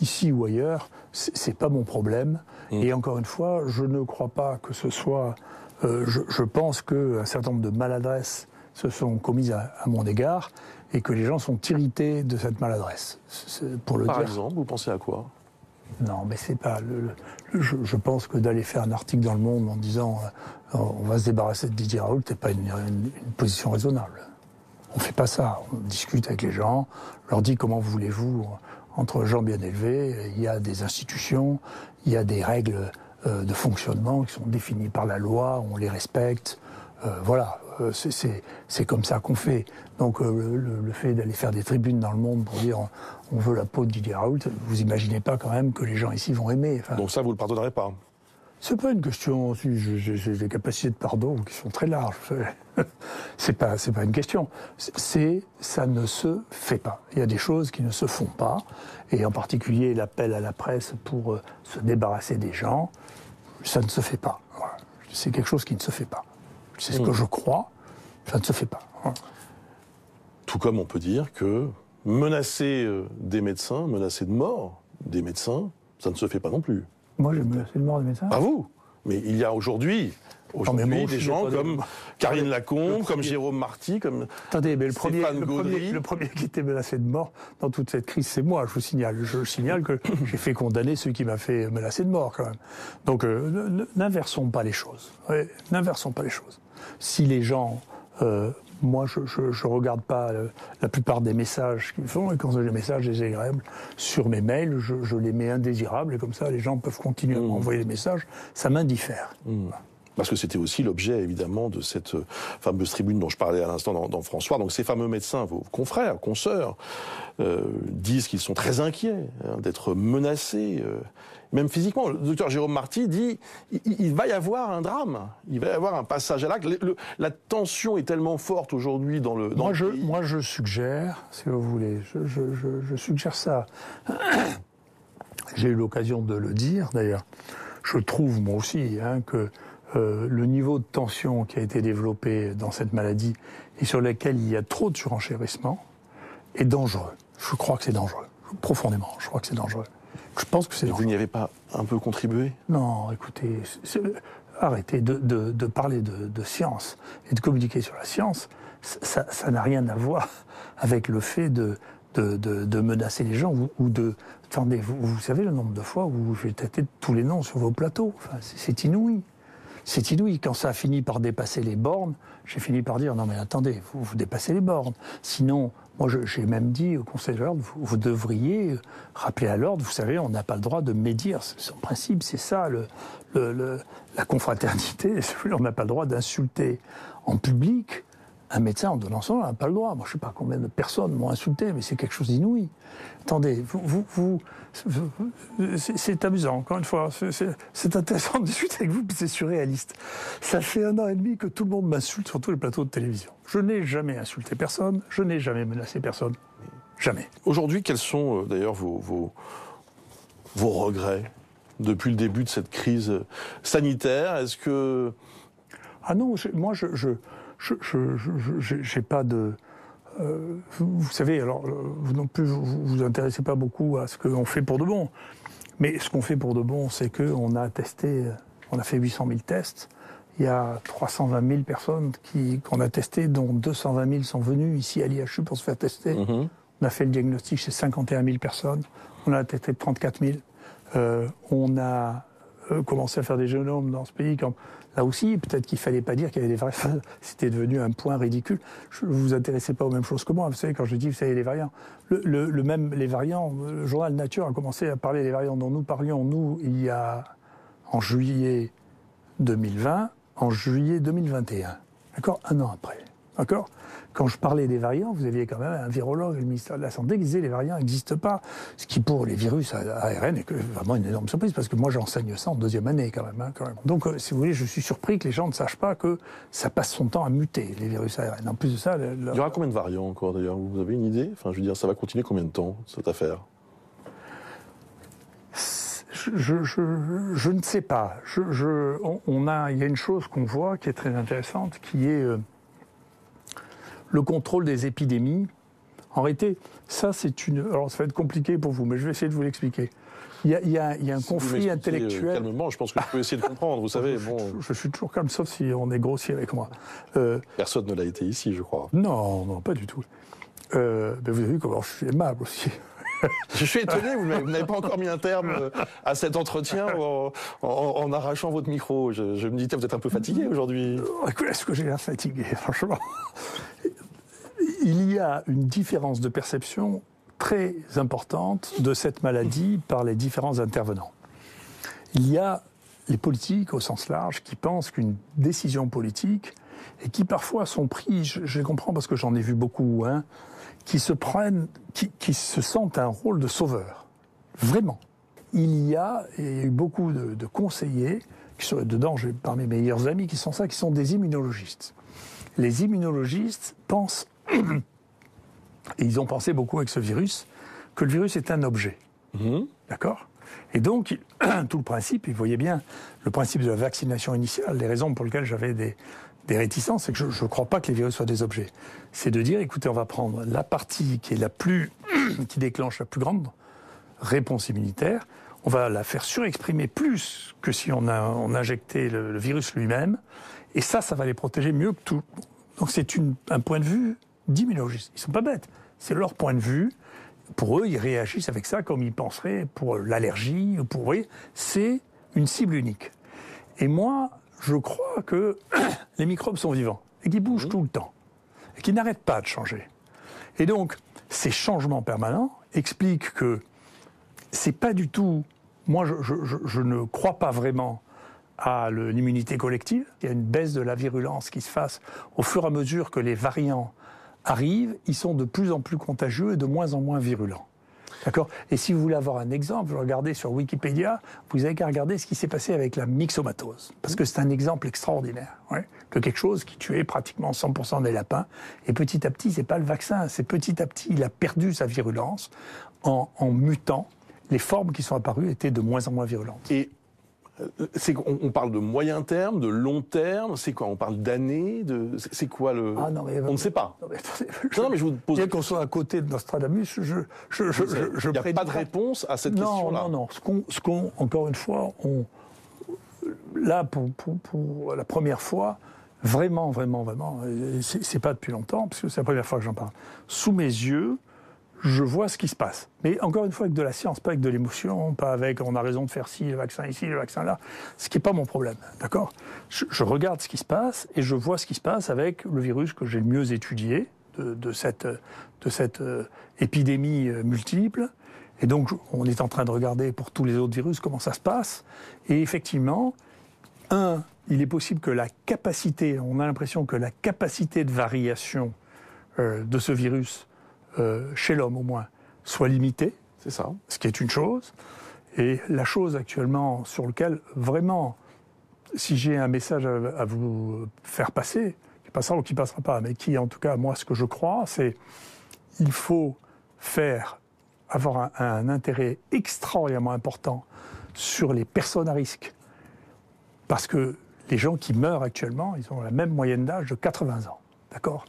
ici ou ailleurs, c'est pas mon problème. Et encore une fois, je ne crois pas que ce soit... je pense qu'un certain nombre de maladresses se sont commises à mon égard et que les gens sont irrités de cette maladresse. Par exemple, vous pensez à quoi ? Non, mais c'est pas... Je pense que d'aller faire un article dans Le Monde en disant on va se débarrasser de Didier Raoult, c'est pas une position raisonnable. On fait pas ça. On discute avec les gens, on leur dit comment voulez-vous, entre gens bien élevés, il y a des institutions, il y a des règles de fonctionnement qui sont définies par la loi, on les respecte. Voilà, c'est comme ça qu'on fait. Donc le fait d'aller faire des tribunes dans Le Monde pour dire on veut la peau de Didier Raoult, vous imaginez pas quand même que les gens ici vont aimer. Enfin, donc ça, vous le pardonnerez pas ? C'est pas une question. J'ai des capacités de pardon qui sont très larges. C'est pas une question. Ça ne se fait pas. Il y a des choses qui ne se font pas, et en particulier l'appel à la presse pour se débarrasser des gens, ça ne se fait pas. Voilà. C'est quelque chose qui ne se fait pas. C'est ce que je crois. Ça ne se fait pas. Voilà. Tout comme on peut dire que menacer des médecins, menacer de mort des médecins, ça ne se fait pas non plus. Moi, j'ai menacé de mort des médecins. Pas vous. Mais il y a aujourd'hui des gens comme Karine Lacombe, comme Jérôme Marty, comme Attendez, mais Stéphane Gaudry. le premier qui était menacé de mort dans toute cette crise, c'est moi, je vous signale. Je signale que j'ai fait condamner celui qui m'a fait menacer de mort, quand même. Donc, n'inversons pas les choses. Ouais, n'inversons pas les choses. Si les gens... moi, je regarde pas la plupart des messages qu'ils font, et quand j'ai des messages désagréables sur mes mails, je les mets indésirables, et comme ça, les gens peuvent continuer à m'envoyer des messages. Ça m'indiffère. Parce que c'était aussi l'objet, évidemment, de cette fameuse tribune dont je parlais à l'instant dans François. Donc ces fameux médecins, vos confrères, consoeurs, disent qu'ils sont très inquiets d'être menacés, même physiquement. Le docteur Jérôme Marty dit il va y avoir un drame, il va y avoir un passage à l'acte. La tension est tellement forte aujourd'hui dans le pays. Moi, je suggère, si vous voulez, je suggère ça. J'ai eu l'occasion de le dire, d'ailleurs. Je trouve, moi aussi, que le niveau de tension qui a été développé dans cette maladie et sur lequel il y a trop de surenchérissement est dangereux. Je crois que c'est dangereux. Profondément, je crois que c'est dangereux. Je pense que c'est dangereux. Vous n'y avez pas un peu contribué ? Non, écoutez, arrêtez de parler de science et de communiquer sur la science. Ça n'a rien à voir avec le fait de menacer les gens ou de... Attendez, vous savez le nombre de fois où j'ai tâté tous les noms sur vos plateaux. Enfin, c'est inouï. C'est inouï. Quand ça a fini par dépasser les bornes, j'ai fini par dire, non mais attendez, vous dépassez les bornes. Sinon, moi j'ai même dit au Conseil de l'ordre, vous devriez rappeler à l'ordre, vous savez, on n'a pas le droit de médire. Son principe, c'est ça, la confraternité. On n'a pas le droit d'insulter en public un médecin en donnant son nom, on n'a pas le droit. Moi, je ne sais pas combien de personnes m'ont insulté, mais c'est quelque chose d'inouï. Attendez, c'est amusant, encore une fois. C'est intéressant de discuter avec vous, mais c'est surréaliste. Ça fait 1 an et demi que tout le monde m'insulte sur tous les plateaux de télévision. Je n'ai jamais insulté personne, je n'ai jamais menacé personne. Jamais. Aujourd'hui, quels sont d'ailleurs vos regrets depuis le début de cette crise sanitaire? Est-ce que... Ah non, moi, j'ai pas de... vous savez, alors, vous non plus, vous intéressez pas beaucoup à ce qu'on fait pour de bon. Mais ce qu'on fait pour de bon, c'est qu'on a testé, on a fait 800 000 tests. Il y a 320 000 personnes qu'on a testées, dont 220 000 sont venues ici à l'IHU pour se faire tester. On a fait le diagnostic chez 51 000 personnes. On a testé 34 000. On a commencé à faire des génomes dans ce pays. Là aussi, peut-être qu'il ne fallait pas dire qu'il y avait des variants. C'était devenu un point ridicule. Vous ne vous intéressez pas aux mêmes choses que moi. Vous savez, quand je dis, vous savez, les variants. Les variants, le journal Nature a commencé à parler des variants dont nous parlions, nous, en juillet 2020, en juillet 2021. D'accord ? 1 an après. D'accord ? Quand je parlais des variants, vous aviez quand même un virologue, le ministère de la Santé, qui disait les variants n'existent pas. Ce qui, pour les virus à ARN, est vraiment une énorme surprise, parce que moi, j'enseigne ça en 2e année, quand même. Donc, si vous voulez, je suis surpris que les gens ne sachent pas que ça passe son temps à muter, les virus à ARN. En plus de ça... Il y aura combien de variants encore, d'ailleurs ? Vous avez une idée ? Enfin, je veux dire, ça va continuer combien de temps, cette affaire ? Je ne sais pas. Il y a une chose qu'on voit qui est très intéressante, qui est... le contrôle des épidémies. En réalité, ça c'est une... Alors ça va être compliqué pour vous, mais je vais essayer de vous l'expliquer. Il y a un conflit intellectuel... calmement, je pense que je peux essayer de comprendre, vous savez. Je suis toujours calme, sauf si on est grossier avec moi. Personne ne l'a été ici, je crois. Non, pas du tout. Mais vous avez vu comment je suis aimable aussi. Je suis étonné, vous n'avez pas encore mis un terme à cet entretien en arrachant votre micro. Je me disais, vous êtes un peu fatigué aujourd'hui. Est-ce que j'ai l'air fatigué, franchement ? Il y a une différence de perception très importante de cette maladie par les différents intervenants. Il y a les politiques au sens large qui pensent qu'une décision politique, et qui parfois sont pris, je comprends parce que j'en ai vu beaucoup, qui se sentent un rôle de sauveur. Vraiment. Il y a eu beaucoup de conseillers dedans, j'ai parmi mes meilleurs amis qui sont des immunologistes. Les immunologistes pensent, et ils ont pensé beaucoup avec ce virus, que le virus est un objet. D'accord ? Et donc, tout le principe, vous voyez bien, le principe de la vaccination initiale, les raisons pour lesquelles j'avais des réticences, c'est que je ne crois pas que les virus soient des objets. C'est de dire, écoutez, on va prendre la partie qui est qui déclenche la plus grande réponse immunitaire, on va la faire surexprimer plus que si on injectait le virus lui-même, et ça va les protéger mieux que tout. Donc c'est un point de vue d'immunologistes. Ils ne sont pas bêtes, c'est leur point de vue. Pour eux, ils réagissent avec ça comme ils penseraient pour l'allergie. Vous voyez, c'est une cible unique. Et moi, je crois que les microbes sont vivants et qu'ils bougent tout le temps et qu'ils n'arrêtent pas de changer. Et donc, ces changements permanents expliquent que c'est pas du tout... Moi, je ne crois pas vraiment à l'immunité collective. Il y a une baisse de la virulence qui se fasse au fur et à mesure que les variants arrivent, ils sont de plus en plus contagieux et de moins en moins virulents. D'accord ? Et si vous voulez avoir un exemple, vous regardez sur Wikipédia, vous n'avez qu'à regarder ce qui s'est passé avec la myxomatose. Parce que c'est un exemple extraordinaire. Que quelque chose qui tuait pratiquement 100% des lapins. Et petit à petit, c'est pas le vaccin, c'est petit à petit, il a perdu sa virulence en mutant. Les formes qui sont apparues étaient de moins en moins virulentes. Et on parle de moyen terme, de long terme, c'est quoi? On parle d'années, c'est quoi le... Ah non, mais, on ne sait pas. Non, mais je vous pose... Bien qu'on soit à côté de Nostradamus, il n'y a pas de réponse à cette question-là. Non. Encore une fois, là, pour la première fois, vraiment, c'est pas depuis longtemps, parce que c'est la première fois que j'en parle. Sous mes yeux, je vois ce qui se passe. Mais encore une fois, avec de la science, pas avec de l'émotion, pas avec on a raison de faire ci, le vaccin ici, le vaccin là, ce qui n'est pas mon problème, d'accord ? Je regarde ce qui se passe et je vois ce qui se passe avec le virus que j'ai le mieux étudié de cette épidémie multiple. Et donc, on est en train de regarder pour tous les autres virus comment ça se passe. Et effectivement, il est possible que on a l'impression que la capacité de variation de ce virus chez l'homme au moins, soit limité. C'est ça. Ce qui est une chose. Et la chose actuellement sur laquelle, vraiment, si j'ai un message à vous faire passer, qui passera ou qui passera pas, mais qui, en tout cas, moi, ce que je crois, c'est il faut avoir un intérêt extraordinairement important sur les personnes à risque. Parce que les gens qui meurent actuellement, ils ont la même moyenne d'âge de 80 ans. D'accord ?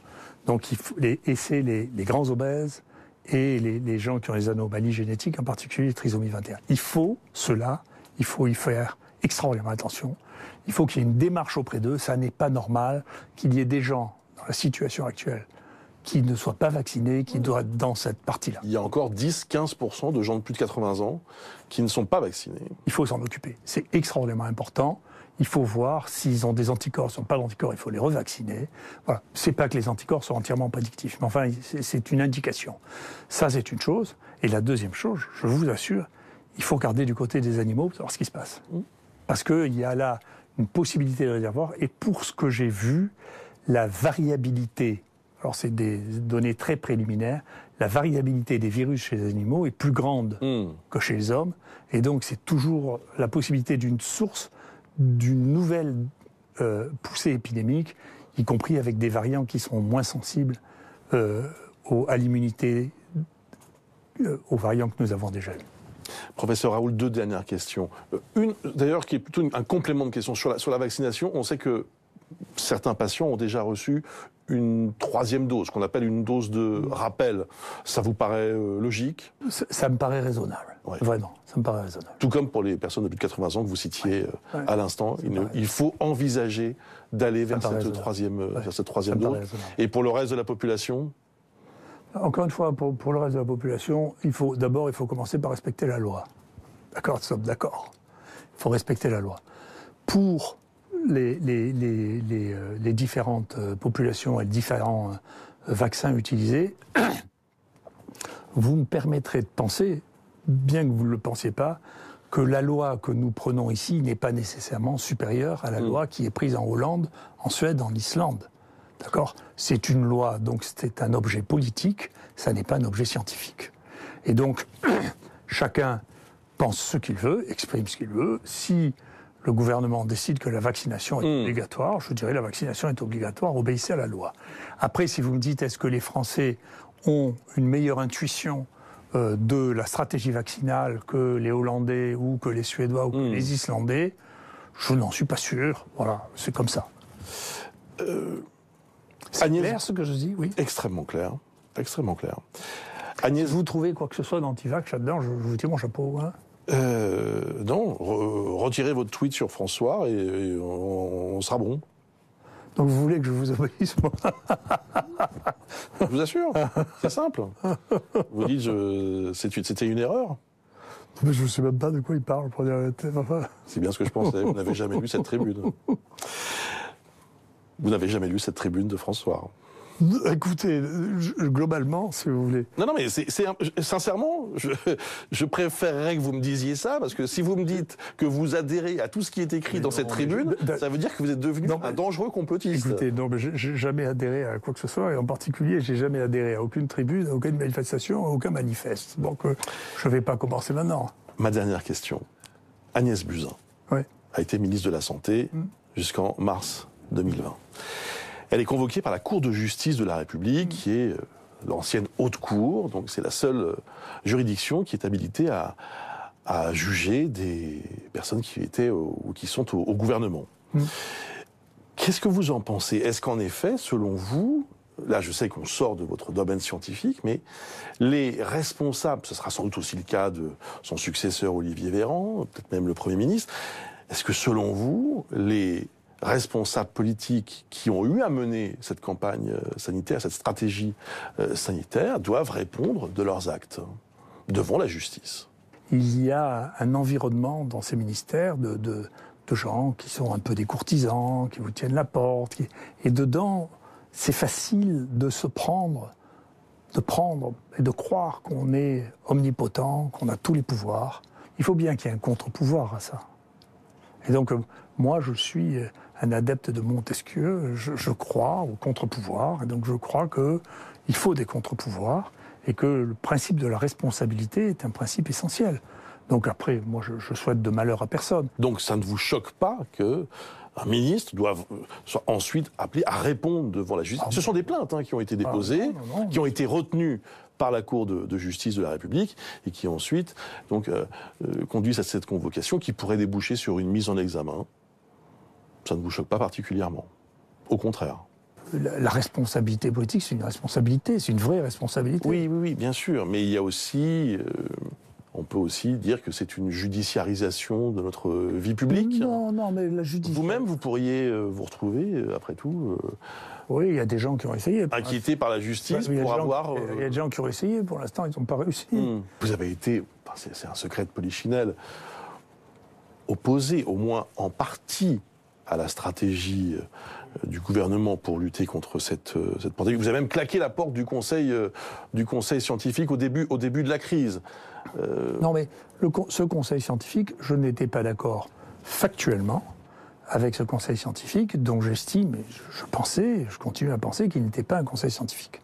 Donc, c'est les grands obèses et les gens qui ont les anomalies génétiques, en particulier les trisomies 21. Il faut y faire extraordinairement attention. Il faut qu'il y ait une démarche auprès d'eux. Ça n'est pas normal qu'il y ait des gens, dans la situation actuelle, qui ne soient pas vaccinés, qui doivent être dans cette partie-là. Il y a encore 10-15% de gens de plus de 80 ans qui ne sont pas vaccinés. Il faut s'en occuper. C'est extraordinairement important. Il faut voir s'ils ont des anticorps, s'ils n'ont pas d'anticorps, il faut les revacciner. Voilà. C'est pas que les anticorps sont entièrement prédictifs, mais enfin, c'est une indication. Ça, c'est une chose. Et la deuxième chose, je vous assure, il faut regarder du côté des animaux pour savoir ce qui se passe. Parce qu'il y a là une possibilité de réservoir. Et pour ce que j'ai vu, la variabilité, alors c'est des données très préliminaires, la variabilité des virus chez les animaux est plus grande que chez les hommes. Et donc, c'est toujours la possibilité d'une source d'une nouvelle poussée épidémique, y compris avec des variants qui sont moins sensibles à l'immunité, aux variants que nous avons déjà eus. Professeur Raoult, deux dernières questions. Une, d'ailleurs, qui est plutôt un complément de question sur la vaccination. On sait que certains patients ont déjà reçu une troisième dose, qu'on appelle une dose de rappel. Ça vous paraît logique ? Ça me paraît raisonnable. Ouais. Vraiment, ça me paraît raisonnable. Tout comme pour les personnes de plus de 80 ans que vous citiez à l'instant, il faut envisager d'aller vers cette troisième dose. Et pour le reste de la population ? Encore une fois, pour le reste de la population, il faut commencer par respecter la loi. D'accord, nous sommes d'accord. Il faut respecter la loi. Pour les différentes populations et les différents vaccins utilisés, vous me permettrez de penser, bien que vous ne le pensiez pas, que la loi que nous prenons ici n'est pas nécessairement supérieure à la loi qui est prise en Hollande, en Suède, en Islande. D'accord ? C'est une loi, donc c'est un objet politique, ça n'est pas un objet scientifique. Et donc, chacun pense ce qu'il veut, exprime ce qu'il veut. Si le gouvernement décide que la vaccination est obligatoire, je dirais la vaccination est obligatoire, obéissez à la loi. Après, si vous me dites est-ce que les Français ont une meilleure intuition de la stratégie vaccinale que les Hollandais ou que les Suédois ou que les Islandais, je n'en suis pas sûr. Voilà, c'est comme ça. C'est clair ce que je dis, oui. Extrêmement clair, extrêmement clair. Agnès, vous trouvez quoi que ce soit d'anti-vax là-dedans, je vous tire mon chapeau. Hein. Non, retirez votre tweet sur François et on sera bon. Donc vous voulez que je vous obéisse, moi? Je vous assure, c'est simple. Vous dites, c'était une erreur. Mais je ne sais même pas de quoi il parle, pour dire la vérité. C'est bien ce que je pensais, vous n'avez jamais lu cette tribune. Vous n'avez jamais lu cette tribune de François. Écoutez, globalement, si vous voulez. Non, mais sincèrement, je préférerais que vous me disiez ça, parce que si vous me dites que vous adhérez à tout ce qui est écrit dans cette tribune, ça veut dire que vous êtes devenu un dangereux complotiste. Écoutez, non, mais j'ai jamais adhéré à quoi que ce soit, et en particulier, j'ai jamais adhéré à aucune tribune, à aucune manifestation, à aucun manifeste. Donc, je ne vais pas commencer maintenant. Ma dernière question. Agnès Buzyn a été ministre de la Santé jusqu'en mars 2020. Elle est convoquée par la Cour de justice de la République, qui est l'ancienne haute cour, donc c'est la seule juridiction qui est habilitée à juger des personnes qui étaient ou qui sont au gouvernement. Qu'est-ce que vous en pensez? Est-ce qu'en effet, selon vous, là je sais qu'on sort de votre domaine scientifique, mais les responsables, ce sera sans doute aussi le cas de son successeur Olivier Véran, peut-être même le Premier ministre, est-ce que selon vous, les responsables politiques qui ont eu à mener cette campagne sanitaire, cette stratégie sanitaire, doivent répondre de leurs actes devant la justice? Il y a un environnement dans ces ministères de gens qui sont un peu des courtisans, qui vous tiennent la porte. Et dedans, c'est facile de se prendre, et de croire qu'on est omnipotent, qu'on a tous les pouvoirs. Il faut bien qu'il y ait un contre-pouvoir à ça. Et donc, moi, je suis un adepte de Montesquieu, je crois au contre-pouvoir, et donc je crois qu'il faut des contre-pouvoirs, et que le principe de la responsabilité est un principe essentiel. Donc après, moi, je souhaite de malheur à personne. Donc ça ne vous choque pas qu'un ministre doive soit ensuite appelé à répondre devant la justice? Ce sont des plaintes qui ont été déposées, qui ont été retenues par la Cour de justice de la République, et qui ensuite donc, conduisent à cette convocation qui pourrait déboucher sur une mise en examen. Ça ne vous choque pas particulièrement? Au contraire. La responsabilité politique, c'est une responsabilité, c'est une vraie responsabilité. Oui, bien sûr. Mais il y a aussi... on peut aussi dire que c'est une judiciarisation de notre vie publique. Non, mais la judiciarisation... Vous-même, vous pourriez vous retrouver, après tout... Oui, il y a des gens qui ont essayé. Inquiétés par la justice pour avoir... Il y a des gens qui ont essayé, pour l'instant, ils n'ont pas réussi. Vous avez été, c'est un secret de polichinelle, opposé, au moins en partie, à la stratégie du gouvernement pour lutter contre cette pandémie. Vous avez même claqué la porte du conseil scientifique au début de la crise. Non, mais ce conseil scientifique, je n'étais pas d'accord factuellement avec ce conseil scientifique, dont j'estime, et je continue à penser qu'il n'était pas un conseil scientifique.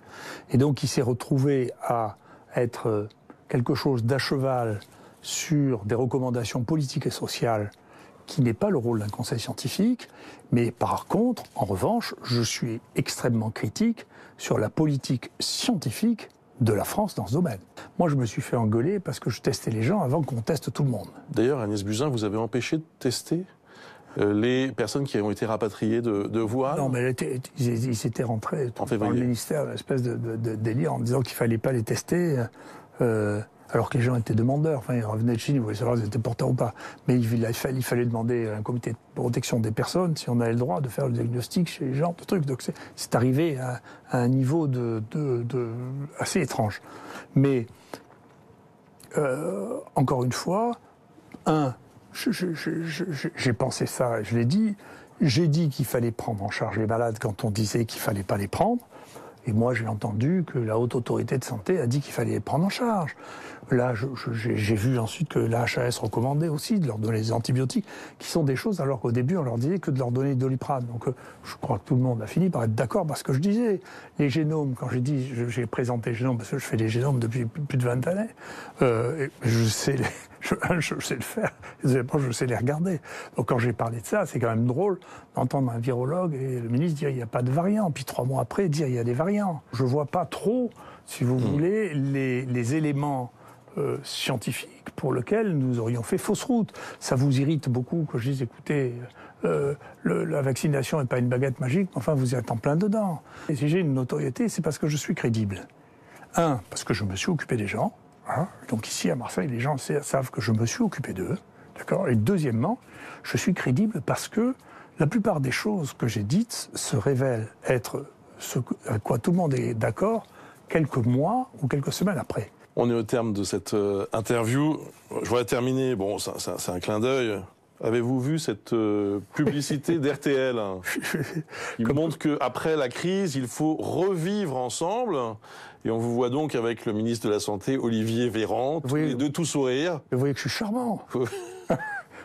Et donc il s'est retrouvé à être quelque chose d'à cheval sur des recommandations politiques et sociales qui n'est pas le rôle d'un conseil scientifique, mais par contre, en revanche, je suis extrêmement critique sur la politique scientifique de la France dans ce domaine. Moi, je me suis fait engueuler parce que je testais les gens avant qu'on teste tout le monde. D'ailleurs, Agnès Buzyn, vous avez empêché de tester les personnes qui ont été rapatriées de Wuhan? Non, mais ils s'étaient rentrés dans le ministère, une espèce de délire en disant qu'il ne fallait pas les tester. Alors que les gens étaient demandeurs, enfin ils revenaient de Chine, ils voulaient savoir s'ils étaient porteurs ou pas. Mais il fallait demander à un comité de protection des personnes si on avait le droit de faire le diagnostic chez les gens, de trucs. Donc c'est arrivé à un niveau assez étrange. Mais encore une fois, j'ai pensé ça, je l'ai dit. J'ai dit qu'il fallait prendre en charge les malades quand on disait qu'il fallait pas les prendre. Et moi, j'ai entendu que la Haute Autorité de Santé a dit qu'il fallait les prendre en charge. Là, j'ai vu ensuite que la HAS recommandait aussi de leur donner des antibiotiques, qui sont des choses, alors qu'au début, on leur disait que de leur donner de Doliprane. Donc, je crois que tout le monde a fini par être d'accord parce que je disais. Les génomes, quand j'ai présenté les génomes, parce que je fais des génomes depuis plus de 20 années, je sais je sais le faire. Deuxièmement, je sais les regarder. Donc quand j'ai parlé de ça, c'est quand même drôle d'entendre un virologue et le ministre dire il n'y a pas de variant, puis 3 mois après dire il y a des variants. Je vois pas trop, si vous voulez, les éléments scientifiques pour lesquels nous aurions fait fausse route. Ça vous irrite beaucoup que je dise écoutez, la vaccination n'est pas une baguette magique, enfin vous êtes en plein dedans. Et si j'ai une notoriété, c'est parce que je suis crédible. Un, parce que je me suis occupé des gens. Hein. Donc ici à Marseille, les gens savent que je me suis occupé d'eux. D'accord. Et deuxièmement, je suis crédible parce que la plupart des choses que j'ai dites se révèlent être ce à quoi tout le monde est d'accord quelques mois ou quelques semaines après. On est au terme de cette interview. Je voudrais terminer, bon, c'est un clin d'œil. Avez-vous vu cette publicité d'RTL qui montre qu'après la crise, il faut revivre ensemble. Et on vous voit donc avec le ministre de la Santé, Olivier Véran, tous les deux tout sourire. Vous voyez que je suis charmant. Vous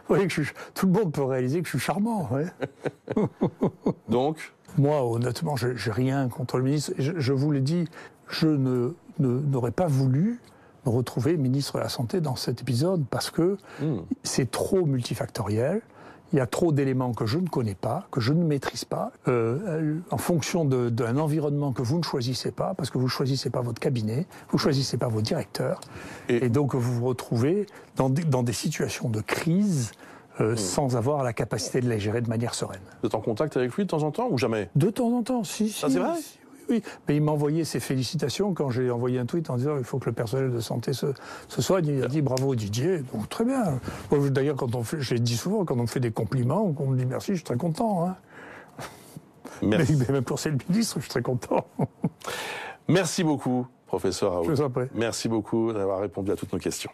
voyez que tout le monde peut réaliser que je suis charmant. Ouais. Donc moi, honnêtement, je n'ai rien contre le ministre. Je vous l'ai dit, je n'aurais pas voulu me retrouver ministre de la Santé dans cet épisode parce que c'est trop multifactoriel. Il y a trop d'éléments que je ne connais pas, que je ne maîtrise pas, en fonction d'un environnement que vous ne choisissez pas, parce que vous ne choisissez pas votre cabinet, vous ne choisissez pas vos directeurs, et donc vous vous retrouvez dans des situations de crise sans avoir la capacité de les gérer de manière sereine. Vous êtes en contact avec lui de temps en temps ou jamais? De temps en temps, si. Ah, c'est vrai? Oui, mais il m'a envoyé ses félicitations quand j'ai envoyé un tweet en disant il faut que le personnel de santé se soigne. Il a dit bravo Didier, donc très bien. D'ailleurs, je l'ai dit souvent, quand on me fait des compliments, qu'on me dit merci, je suis très content. Hein. Merci. Mais même pour c'est le ministre, je suis très content. Merci beaucoup, professeur Raoult. Je vous en prie. Merci beaucoup d'avoir répondu à toutes nos questions.